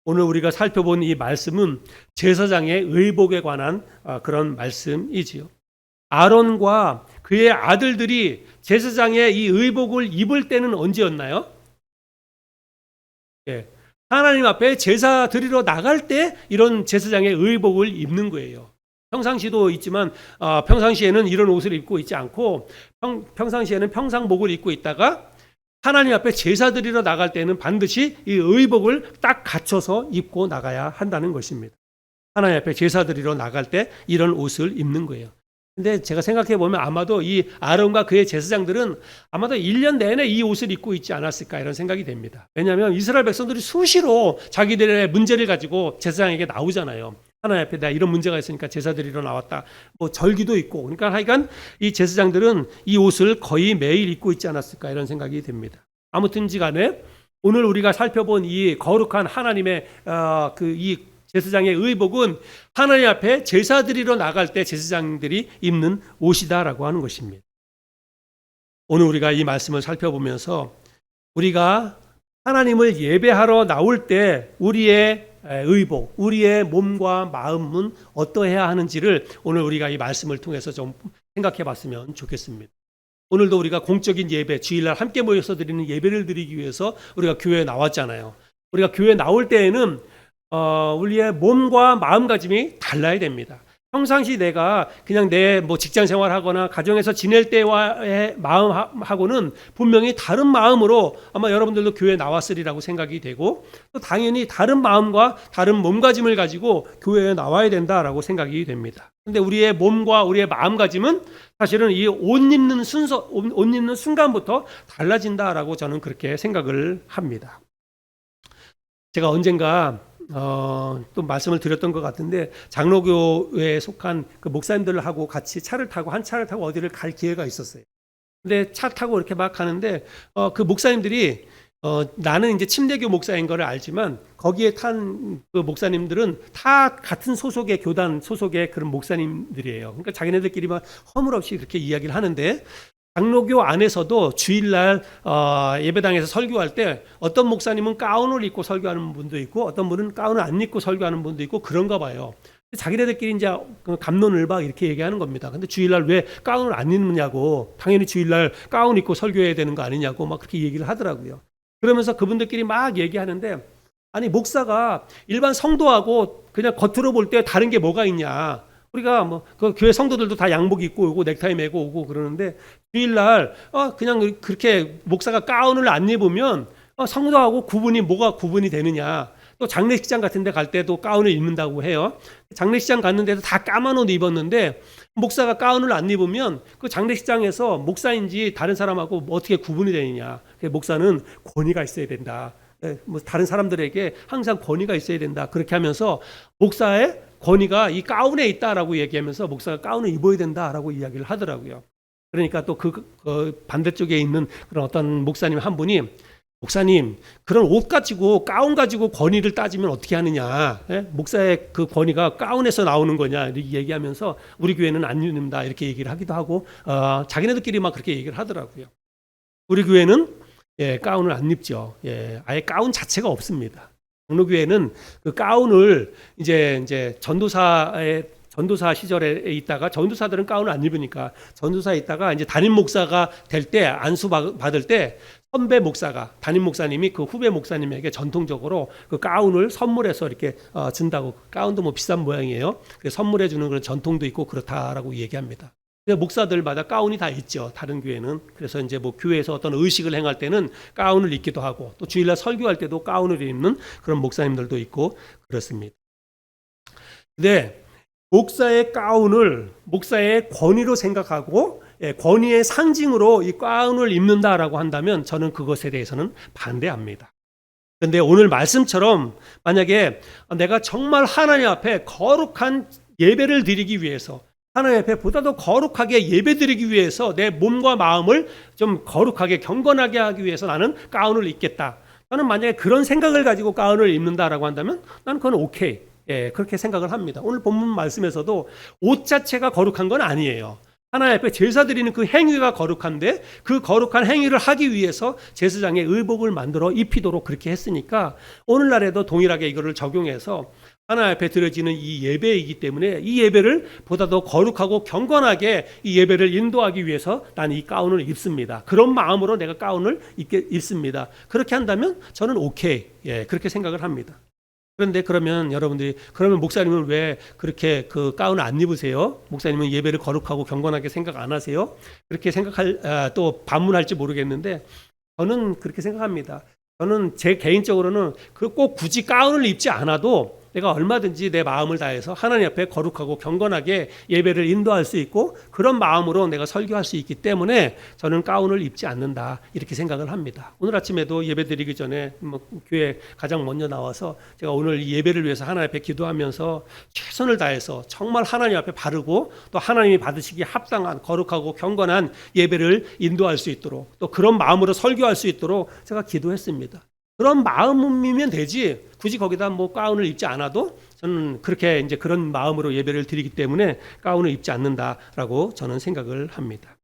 오늘 우리가 살펴본 이 말씀은 제사장의 의복에 관한 그런 말씀이지요. 아론과 그의 아들들이 제사장의 이 의복을 입을 때는 언제였나요? 하나님 앞에 제사 드리러 나갈 때 이런 제사장의 의복을 입는 거예요. 평상시도 있지만 평상시에는 이런 옷을 입고 있지 않고 평상시에는 평상복을 입고 있다가 하나님 앞에 제사 드리러 나갈 때는 반드시 이 의복을 딱 갖춰서 입고 나가야 한다는 것입니다. 하나님 앞에 제사 드리러 나갈 때 이런 옷을 입는 거예요. 근데 제가 생각해 보면 아마도 이 아론과 그의 제사장들은 아마도 1년 내내 이 옷을 입고 있지 않았을까 이런 생각이 됩니다. 왜냐하면 이스라엘 백성들이 수시로 자기들의 문제를 가지고 제사장에게 나오잖아요. 하나님 앞에 내가 이런 문제가 있으니까 제사 드리러 나왔다. 뭐 절기도 있고. 그러니까 하여간 이 제사장들은 이 옷을 거의 매일 입고 있지 않았을까 이런 생각이 됩니다. 아무튼지 간에 오늘 우리가 살펴본 이 거룩한 하나님의 이 제사장의 의복은 하나님 앞에 제사 드리러 나갈 때 제사장들이 입는 옷이다라고 하는 것입니다. 오늘 우리가 이 말씀을 살펴보면서 우리가 하나님을 예배하러 나올 때 우리의 의복, 우리의 몸과 마음은 어떠해야 하는지를 오늘 우리가 이 말씀을 통해서 좀 생각해 봤으면 좋겠습니다. 오늘도 우리가 공적인 예배, 주일날 함께 모여서 드리는 예배를 드리기 위해서 우리가 교회에 나왔잖아요. 우리가 교회에 나올 때에는 우리의 몸과 마음가짐이 달라야 됩니다. 평상시 내가 그냥 내 직장 생활하거나 가정에서 지낼 때와의 마음하고는 분명히 다른 마음으로 아마 여러분들도 교회에 나왔으리라고 생각이 되고, 또 당연히 다른 마음과 다른 몸가짐을 가지고 교회에 나와야 된다라고 생각이 됩니다. 근데 우리의 몸과 우리의 마음가짐은 사실은 이 옷 입는 순간부터 달라진다라고 저는 그렇게 생각을 합니다. 제가 언젠가 또 말씀을 드렸던 것 같은데, 장로교회에 속한 그 목사님들하고 같이 차를 타고 어디를 갈 기회가 있었어요. 근데 차 타고 이렇게 막 가는데 그 목사님들이 나는 이제 침례교 목사인 거를 알지만 거기에 탄 그 목사님들은 다 같은 소속의 교단 소속의 그런 목사님들이에요. 그러니까 자기네들끼리 막 허물없이 그렇게 이야기를 하는데, 장로교 안에서도 주일날 예배당에서 설교할 때 어떤 목사님은 가운을 입고 설교하는 분도 있고 어떤 분은 가운을 안 입고 설교하는 분도 있고 그런가 봐요. 자기네들끼리 이제 갑론을 막 이렇게 얘기하는 겁니다. 근데 주일날 왜 가운을 안 입느냐고, 당연히 주일날 가운 입고 설교해야 되는 거 아니냐고 막 그렇게 얘기를 하더라고요. 그러면서 그분들끼리 막 얘기하는데, 아니 목사가 일반 성도하고 그냥 겉으로 볼 때 다른 게 뭐가 있냐, 우리가 그 교회 성도들도 다 양복 입고 오고 넥타이 메고 오고 그러는데, 주일날 그냥 그렇게 목사가 가운을 안 입으면 성도하고 뭐가 구분이 되느냐. 또 장례식장 같은 데 갈 때도 가운을 입는다고 해요. 장례식장 갔는데도 다 까만 옷 입었는데 목사가 가운을 안 입으면 그 장례식장에서 목사인지 다른 사람하고 어떻게 구분이 되느냐. 목사는 권위가 있어야 된다. 다른 사람들에게 항상 권위가 있어야 된다. 그렇게 하면서 목사의 권위가 이 가운에 있다라고 얘기하면서 목사가 가운을 입어야 된다라고 이야기를 하더라고요. 그러니까 또 그 반대쪽에 있는 그런 어떤 목사님 한 분이, 목사님 그런 옷 가지고 가운 가지고 권위를 따지면 어떻게 하느냐, 목사의 그 권위가 가운에서 나오는 거냐 이렇게 얘기하면서 우리 교회는 안 입는다 이렇게 얘기를 하기도 하고, 자기네들끼리 막 그렇게 얘기를 하더라고요. 우리 교회는 가운을 안 입죠. 아예 가운 자체가 없습니다. 장로교회는 그 가운을 이제 전도사 시절에 있다가, 전도사들은 가운을 안 입으니까 전도사에 있다가 이제 담임 목사가 될 때, 안수 받을 때 선배 목사가, 담임 목사님이 그 후배 목사님에게 전통적으로 그 가운을 선물해서 이렇게 준다고. 가운도 비싼 모양이에요. 그래서 선물해 주는 그런 전통도 있고 그렇다라고 얘기합니다. 목사들마다 가운이 다 있죠, 다른 교회는. 그래서 이제 교회에서 어떤 의식을 행할 때는 가운을 입기도 하고, 또 주일날 설교할 때도 가운을 입는 그런 목사님들도 있고 그렇습니다. 근데 목사의 가운을 목사의 권위로 생각하고 권위의 상징으로 이 가운을 입는다라고 한다면 저는 그것에 대해서는 반대합니다. 그런데 오늘 말씀처럼 만약에 내가 정말 하나님 앞에 거룩한 예배를 드리기 위해서, 하나님 앞에 보다 더 거룩하게 예배드리기 위해서 내 몸과 마음을 좀 거룩하게 경건하게 하기 위해서 나는 가운을 입겠다. 나는 만약에 그런 생각을 가지고 가운을 입는다라고 한다면 나는 그건 오케이. 그렇게 생각을 합니다. 오늘 본문 말씀에서도 옷 자체가 거룩한 건 아니에요. 하나님 앞에 제사 드리는 그 행위가 거룩한데, 그 거룩한 행위를 하기 위해서 제사장의 의복을 만들어 입히도록 그렇게 했으니까 오늘날에도 동일하게 이거를 적용해서 하나님 앞에 드려지는 이 예배이기 때문에 이 예배를 보다 더 거룩하고 경건하게 이 예배를 인도하기 위해서 나는 이 가운을 입습니다. 그런 마음으로 내가 가운을 입습니다. 그렇게 한다면 저는 오케이, 그렇게 생각을 합니다. 그런데 그러면 여러분들이, 그러면 목사님은 왜 그렇게 그 가운을 안 입으세요? 목사님은 예배를 거룩하고 경건하게 생각 안 하세요? 그렇게 또 반문할지 모르겠는데, 저는 그렇게 생각합니다. 저는 제 개인적으로는 꼭 굳이 가운을 입지 않아도 내가 얼마든지 내 마음을 다해서 하나님 앞에 거룩하고 경건하게 예배를 인도할 수 있고, 그런 마음으로 내가 설교할 수 있기 때문에 저는 가운을 입지 않는다 이렇게 생각을 합니다. 오늘 아침에도 예배 드리기 전에 교회 가장 먼저 나와서 제가 오늘 이 예배를 위해서 하나님 앞에 기도하면서 최선을 다해서 정말 하나님 앞에 바르고 또 하나님이 받으시기에 합당한 거룩하고 경건한 예배를 인도할 수 있도록, 또 그런 마음으로 설교할 수 있도록 제가 기도했습니다. 그런 마음이면 되지, 굳이 거기다 가운을 입지 않아도 저는 그렇게 이제 그런 마음으로 예배를 드리기 때문에 가운을 입지 않는다라고 저는 생각을 합니다.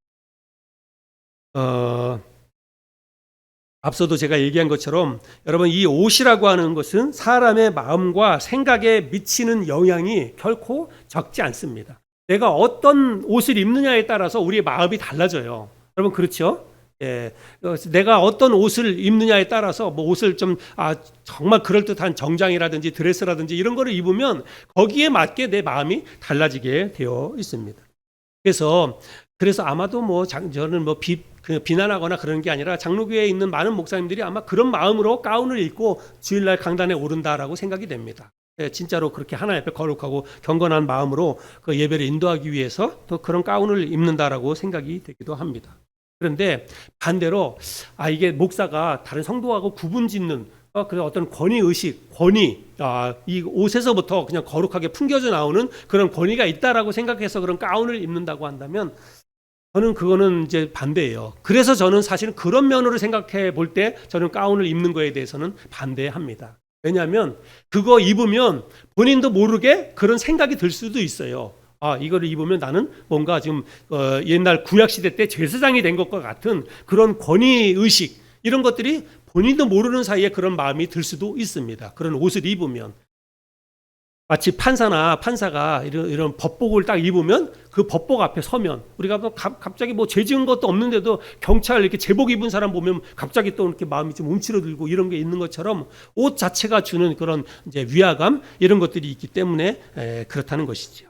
앞서도 제가 얘기한 것처럼 여러분 이 옷이라고 하는 것은 사람의 마음과 생각에 미치는 영향이 결코 적지 않습니다. 내가 어떤 옷을 입느냐에 따라서 우리의 마음이 달라져요. 여러분 그렇죠? 예, 내가 어떤 옷을 입느냐에 따라서 뭐 옷을 좀 정말 그럴듯한 정장이라든지 드레스라든지 이런 거를 입으면 거기에 맞게 내 마음이 달라지게 되어 있습니다. 그래서 아마도 저는 비난하거나 그런 게 아니라 장로교회에 있는 많은 목사님들이 아마 그런 마음으로 가운을 입고 주일날 강단에 오른다라고 생각이 됩니다. 예, 진짜로 그렇게 하나님 앞에 거룩하고 경건한 마음으로 그 예배를 인도하기 위해서 또 그런 가운을 입는다라고 생각이 되기도 합니다. 그런데 반대로 이게 목사가 다른 성도하고 구분짓는 그런 어떤 권위의식, 이 옷에서부터 그냥 거룩하게 풍겨져 나오는 그런 권위가 있다라고 생각해서 그런 가운을 입는다고 한다면 저는 그거는 이제 반대예요. 그래서 저는 사실은 그런 면으로 생각해 볼 때 저는 가운을 입는 거에 대해서는 반대합니다. 왜냐하면 그거 입으면 본인도 모르게 그런 생각이 들 수도 있어요. 이거를 입으면 나는 뭔가 지금 옛날 구약시대 때 제사장이 된 것과 같은 그런 권위의식 이런 것들이 본인도 모르는 사이에 그런 마음이 들 수도 있습니다. 그런 옷을 입으면 마치 판사가 이런 법복을 딱 입으면 그 법복 앞에 서면 우리가 갑자기 죄 지은 것도 없는데도 경찰 이렇게 제복 입은 사람 보면 갑자기 또 이렇게 마음이 좀 움츠러들고 이런 게 있는 것처럼 옷 자체가 주는 그런 이제 위화감 이런 것들이 있기 때문에 그렇다는 것이죠.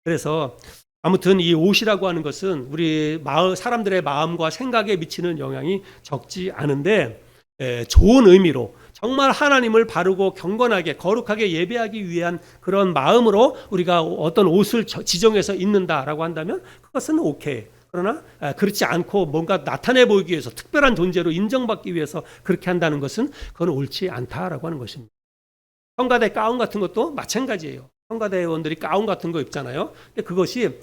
그래서 아무튼 이 옷이라고 하는 것은 우리 사람들의 마음과 생각에 미치는 영향이 적지 않은데 좋은 의미로 정말 하나님을 바르고 경건하게 거룩하게 예배하기 위한 그런 마음으로 우리가 어떤 옷을 지정해서 입는다라고 한다면 그것은 오케이. 그러나 그렇지 않고 뭔가 나타내 보이기 위해서 특별한 존재로 인정받기 위해서 그렇게 한다는 것은 그건 옳지 않다라고 하는 것입니다. 성가대 가운 같은 것도 마찬가지예요. 성가대원들이 가운 같은 거 입잖아요. 근데 그것이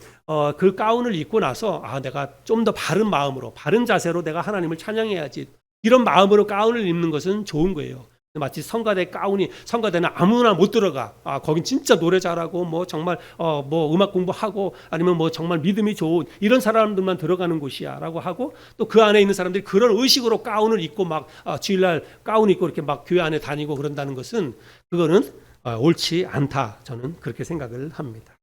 그 가운을 입고 나서 내가 좀 더 바른 마음으로 바른 자세로 내가 하나님을 찬양해야지 이런 마음으로 가운을 입는 것은 좋은 거예요. 마치 성가대는 아무나 못 들어가. 거긴 진짜 노래 잘하고 정말 음악 공부하고 아니면 정말 믿음이 좋은 이런 사람들만 들어가는 곳이야라고 하고 또 그 안에 있는 사람들이 그런 의식으로 가운을 입고 주일날 가운 입고 이렇게 교회 안에 다니고 그런다는 것은 그거는 옳지 않다. 저는 그렇게 생각을 합니다.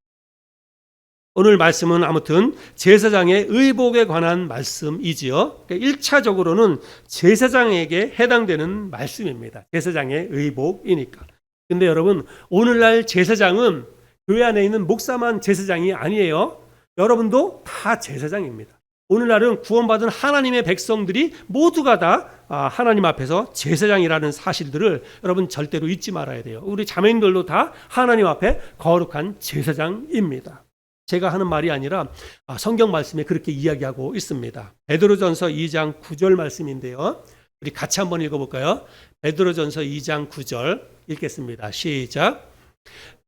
오늘 말씀은 아무튼 제사장의 의복에 관한 말씀이지요. 1차적으로는 제사장에게 해당되는 말씀입니다. 제사장의 의복이니까. 근데 여러분 오늘날 제사장은 교회 안에 있는 목사만 제사장이 아니에요. 여러분도 다 제사장입니다. 오늘날은 구원받은 하나님의 백성들이 모두가 다 하나님 앞에서 제사장이라는 사실들을 여러분 절대로 잊지 말아야 돼요. 우리 자매님들도 다 하나님 앞에 거룩한 제사장입니다. 제가 하는 말이 아니라 성경 말씀에 그렇게 이야기하고 있습니다. 베드로전서 2장 9절 말씀인데요. 우리 같이 한번 읽어볼까요? 베드로전서 2장 9절 읽겠습니다. 시작.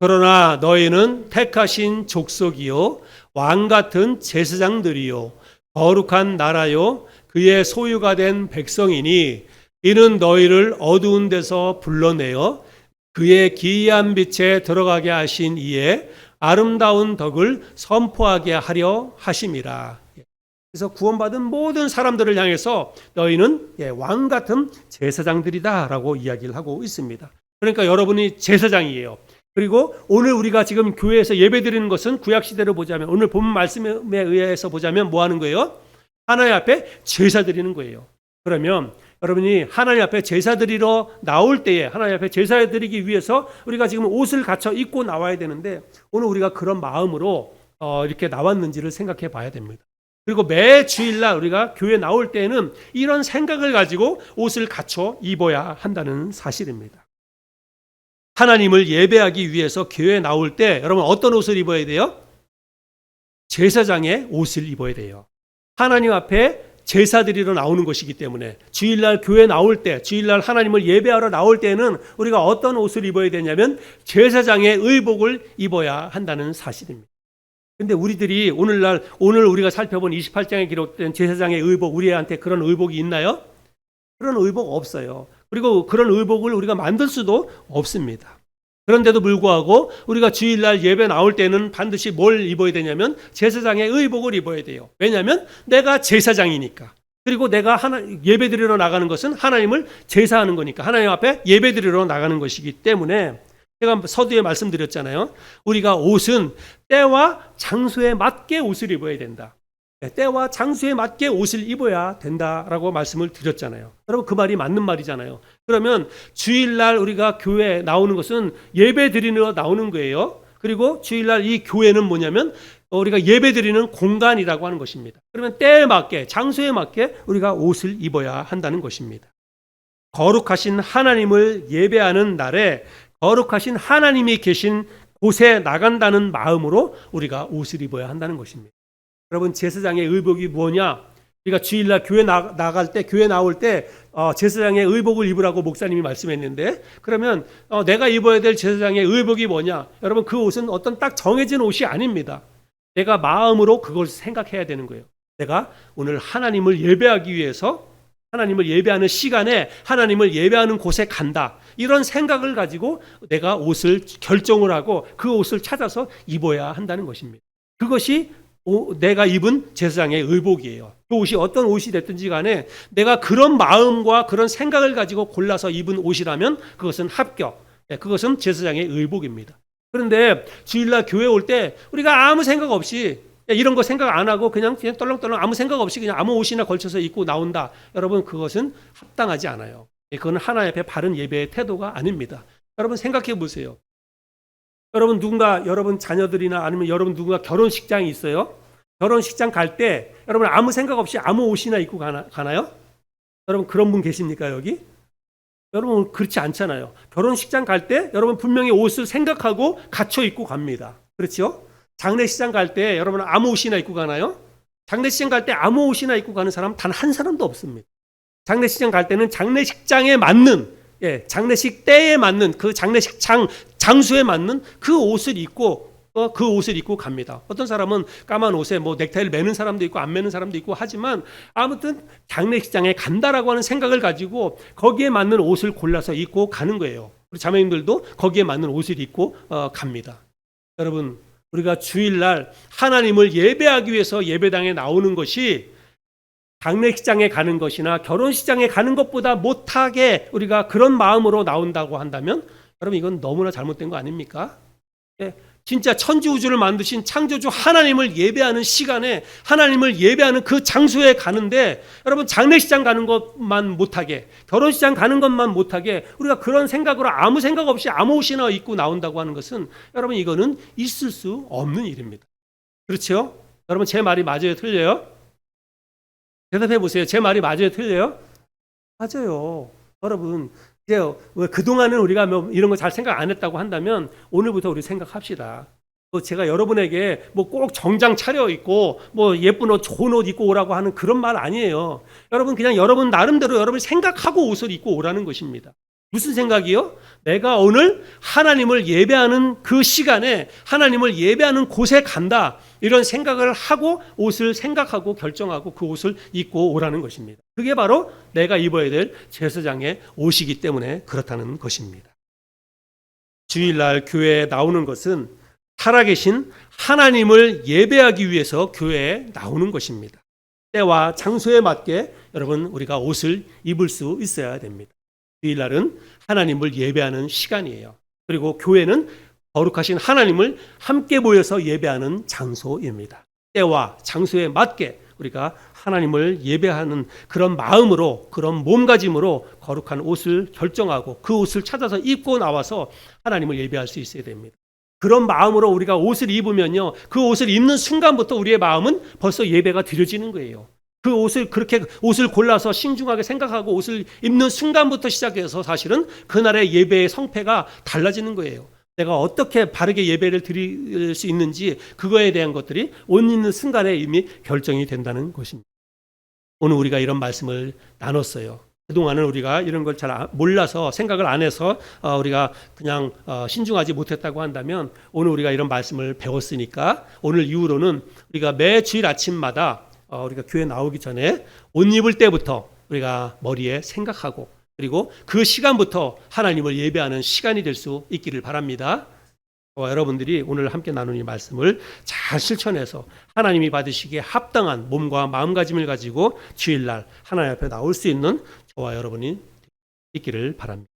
그러나 너희는 택하신 족속이요 왕 같은 제사장들이요 거룩한 나라요 그의 소유가 된 백성이니 이는 너희를 어두운 데서 불러내어 그의 기이한 빛에 들어가게 하신 이에 아름다운 덕을 선포하게 하려 하심이라. 그래서 구원받은 모든 사람들을 향해서 너희는 왕 같은 제사장들이다라고 이야기를 하고 있습니다. 그러니까 여러분이 제사장이에요. 그리고 오늘 우리가 지금 교회에서 예배드리는 것은 구약시대로 보자면 오늘 본 말씀에 의해서 보자면 뭐 하는 거예요? 하나님 앞에 제사 드리는 거예요. 그러면 여러분이 하나님 앞에 제사 드리러 나올 때에 하나님 앞에 제사 드리기 위해서 우리가 지금 옷을 갖춰 입고 나와야 되는데 오늘 우리가 그런 마음으로 이렇게 나왔는지를 생각해 봐야 됩니다. 그리고 매 주일날 우리가 교회 나올 때는 이런 생각을 가지고 옷을 갖춰 입어야 한다는 사실입니다. 하나님을 예배하기 위해서 교회에 나올 때 여러분 어떤 옷을 입어야 돼요? 제사장의 옷을 입어야 돼요. 하나님 앞에 제사 드리러 나오는 것이기 때문에 주일날 교회 나올 때 주일날 하나님을 예배하러 나올 때는 우리가 어떤 옷을 입어야 되냐면 제사장의 의복을 입어야 한다는 사실입니다. 근데 우리들이 오늘 우리가 살펴본 28장에 기록된 제사장의 의복 우리한테 그런 의복이 있나요? 그런 의복 없어요. 그리고 그런 의복을 우리가 만들 수도 없습니다. 그런데도 불구하고 우리가 주일날 예배 나올 때는 반드시 뭘 입어야 되냐면 제사장의 의복을 입어야 돼요. 왜냐하면 내가 제사장이니까. 그리고 내가 예배 드리러 나가는 것은 하나님을 제사하는 거니까 하나님 앞에 예배 드리러 나가는 것이기 때문에 제가 서두에 말씀드렸잖아요. 우리가 옷은 때와 장소에 맞게 옷을 입어야 된다. 때와 장소에 맞게 옷을 입어야 된다라고 말씀을 드렸잖아요. 여러분 그 말이 맞는 말이잖아요. 그러면 주일날 우리가 교회에 나오는 것은 예배 드리러 나오는 거예요. 그리고 주일날 이 교회는 뭐냐면 우리가 예배 드리는 공간이라고 하는 것입니다. 그러면 때에 맞게 장소에 맞게 우리가 옷을 입어야 한다는 것입니다. 거룩하신 하나님을 예배하는 날에 거룩하신 하나님이 계신 곳에 나간다는 마음으로 우리가 옷을 입어야 한다는 것입니다. 여러분 제사장의 의복이 뭐냐? 우리가 주일날 교회 나갈 때 교회 나올 때 제사장의 의복을 입으라고 목사님이 말씀했는데 그러면 내가 입어야 될 제사장의 의복이 뭐냐? 여러분 그 옷은 어떤 딱 정해진 옷이 아닙니다. 내가 마음으로 그걸 생각해야 되는 거예요. 내가 오늘 하나님을 예배하기 위해서 하나님을 예배하는 시간에 하나님을 예배하는 곳에 간다. 이런 생각을 가지고 내가 옷을 결정을 하고 그 옷을 찾아서 입어야 한다는 것입니다. 그것이 내가 입은 제사장의 의복이에요. 그 옷이 어떤 옷이 됐든지 간에 내가 그런 마음과 그런 생각을 가지고 골라서 입은 옷이라면 그것은 합격. 그것은 제사장의 의복입니다. 그런데 주일날 교회 올 때 우리가 아무 생각 없이 이런 거 생각 안 하고 그냥 떨렁떨렁 아무 생각 없이 그냥 아무 옷이나 걸쳐서 입고 나온다. 여러분 그것은 합당하지 않아요. 그건 하나님 앞에 바른 예배의 태도가 아닙니다. 여러분 생각해 보세요. 여러분 누군가 여러분 자녀들이나 아니면 여러분 누군가 결혼식장이 있어요. 결혼식장 갈 때 여러분 아무 생각 없이 아무 옷이나 입고 가나요? 여러분 그런 분 계십니까 여기? 여러분 그렇지 않잖아요. 결혼식장 갈 때 여러분 분명히 옷을 생각하고 갖춰 입고 갑니다. 그렇죠? 장례식장 갈 때 여러분 아무 옷이나 입고 가나요? 장례식장 갈 때 아무 옷이나 입고 가는 사람 단 한 사람도 없습니다. 장례식장 갈 때는 장례식장에 맞는 장례식 때에 맞는 그 장례식 장소에 맞는 그 옷을 입고 갑니다. 어떤 사람은 까만 옷에 뭐 넥타이를 매는 사람도 있고 안 매는 사람도 있고 하지만 아무튼 장례식장에 간다라고 하는 생각을 가지고 거기에 맞는 옷을 골라서 입고 가는 거예요. 우리 자매님들도 거기에 맞는 옷을 입고 갑니다. 여러분 우리가 주일날 하나님을 예배하기 위해서 예배당에 나오는 것이 장례식장에 가는 것이나 결혼식장에 가는 것보다 못하게 우리가 그런 마음으로 나온다고 한다면 여러분 이건 너무나 잘못된 거 아닙니까? 진짜 천지우주를 만드신 창조주 하나님을 예배하는 시간에 하나님을 예배하는 그 장소에 가는데 여러분 장례식장 가는 것만 못하게 결혼식장 가는 것만 못하게 우리가 그런 생각으로 아무 생각 없이 아무 옷이나 입고 나온다고 하는 것은 여러분 이거는 있을 수 없는 일입니다. 그렇죠? 여러분 제 말이 맞아요? 틀려요? 대답해 보세요. 제 말이 맞아요? 틀려요? 맞아요. 여러분 그동안은 우리가 뭐 이런 거 잘 생각 안 했다고 한다면 오늘부터 우리 생각합시다. 제가 여러분에게 뭐 꼭 정장 차려 입고 뭐 예쁜 옷 좋은 옷 입고 오라고 하는 그런 말 아니에요. 여러분 그냥 여러분 나름대로 여러분이 생각하고 옷을 입고 오라는 것입니다. 무슨 생각이요? 내가 오늘 하나님을 예배하는 그 시간에 하나님을 예배하는 곳에 간다. 이런 생각을 하고 옷을 생각하고 결정하고 그 옷을 입고 오라는 것입니다. 그게 바로 내가 입어야 될 제사장의 옷이기 때문에 그렇다는 것입니다. 주일날 교회에 나오는 것은 살아계신 하나님을 예배하기 위해서 교회에 나오는 것입니다. 때와 장소에 맞게 여러분 우리가 옷을 입을 수 있어야 됩니다. 주일날은 하나님을 예배하는 시간이에요. 그리고 교회는 거룩하신 하나님을 함께 모여서 예배하는 장소입니다. 때와 장소에 맞게 우리가 하나님을 예배하는 그런 마음으로 그런 몸가짐으로 거룩한 옷을 결정하고 그 옷을 찾아서 입고 나와서 하나님을 예배할 수 있어야 됩니다. 그런 마음으로 우리가 옷을 입으면요 그 옷을 입는 순간부터 우리의 마음은 벌써 예배가 드려지는 거예요. 그 옷을 그렇게 옷을 골라서 신중하게 생각하고 옷을 입는 순간부터 시작해서 사실은 그날의 예배의 성패가 달라지는 거예요. 내가 어떻게 바르게 예배를 드릴 수 있는지 그거에 대한 것들이 옷 입는 순간에 이미 결정이 된다는 것입니다. 오늘 우리가 이런 말씀을 나눴어요. 그동안은 우리가 이런 걸 잘 몰라서 생각을 안 해서 우리가 그냥 신중하지 못했다고 한다면 오늘 우리가 이런 말씀을 배웠으니까 오늘 이후로는 우리가 매 주일 아침마다 우리가 교회 나오기 전에 옷 입을 때부터 우리가 머리에 생각하고 그리고 그 시간부터 하나님을 예배하는 시간이 될 수 있기를 바랍니다. 저와 여러분들이 오늘 함께 나눈 이 말씀을 잘 실천해서 하나님이 받으시기에 합당한 몸과 마음가짐을 가지고 주일날 하나님 앞에 나올 수 있는 저와 여러분이 있기를 바랍니다.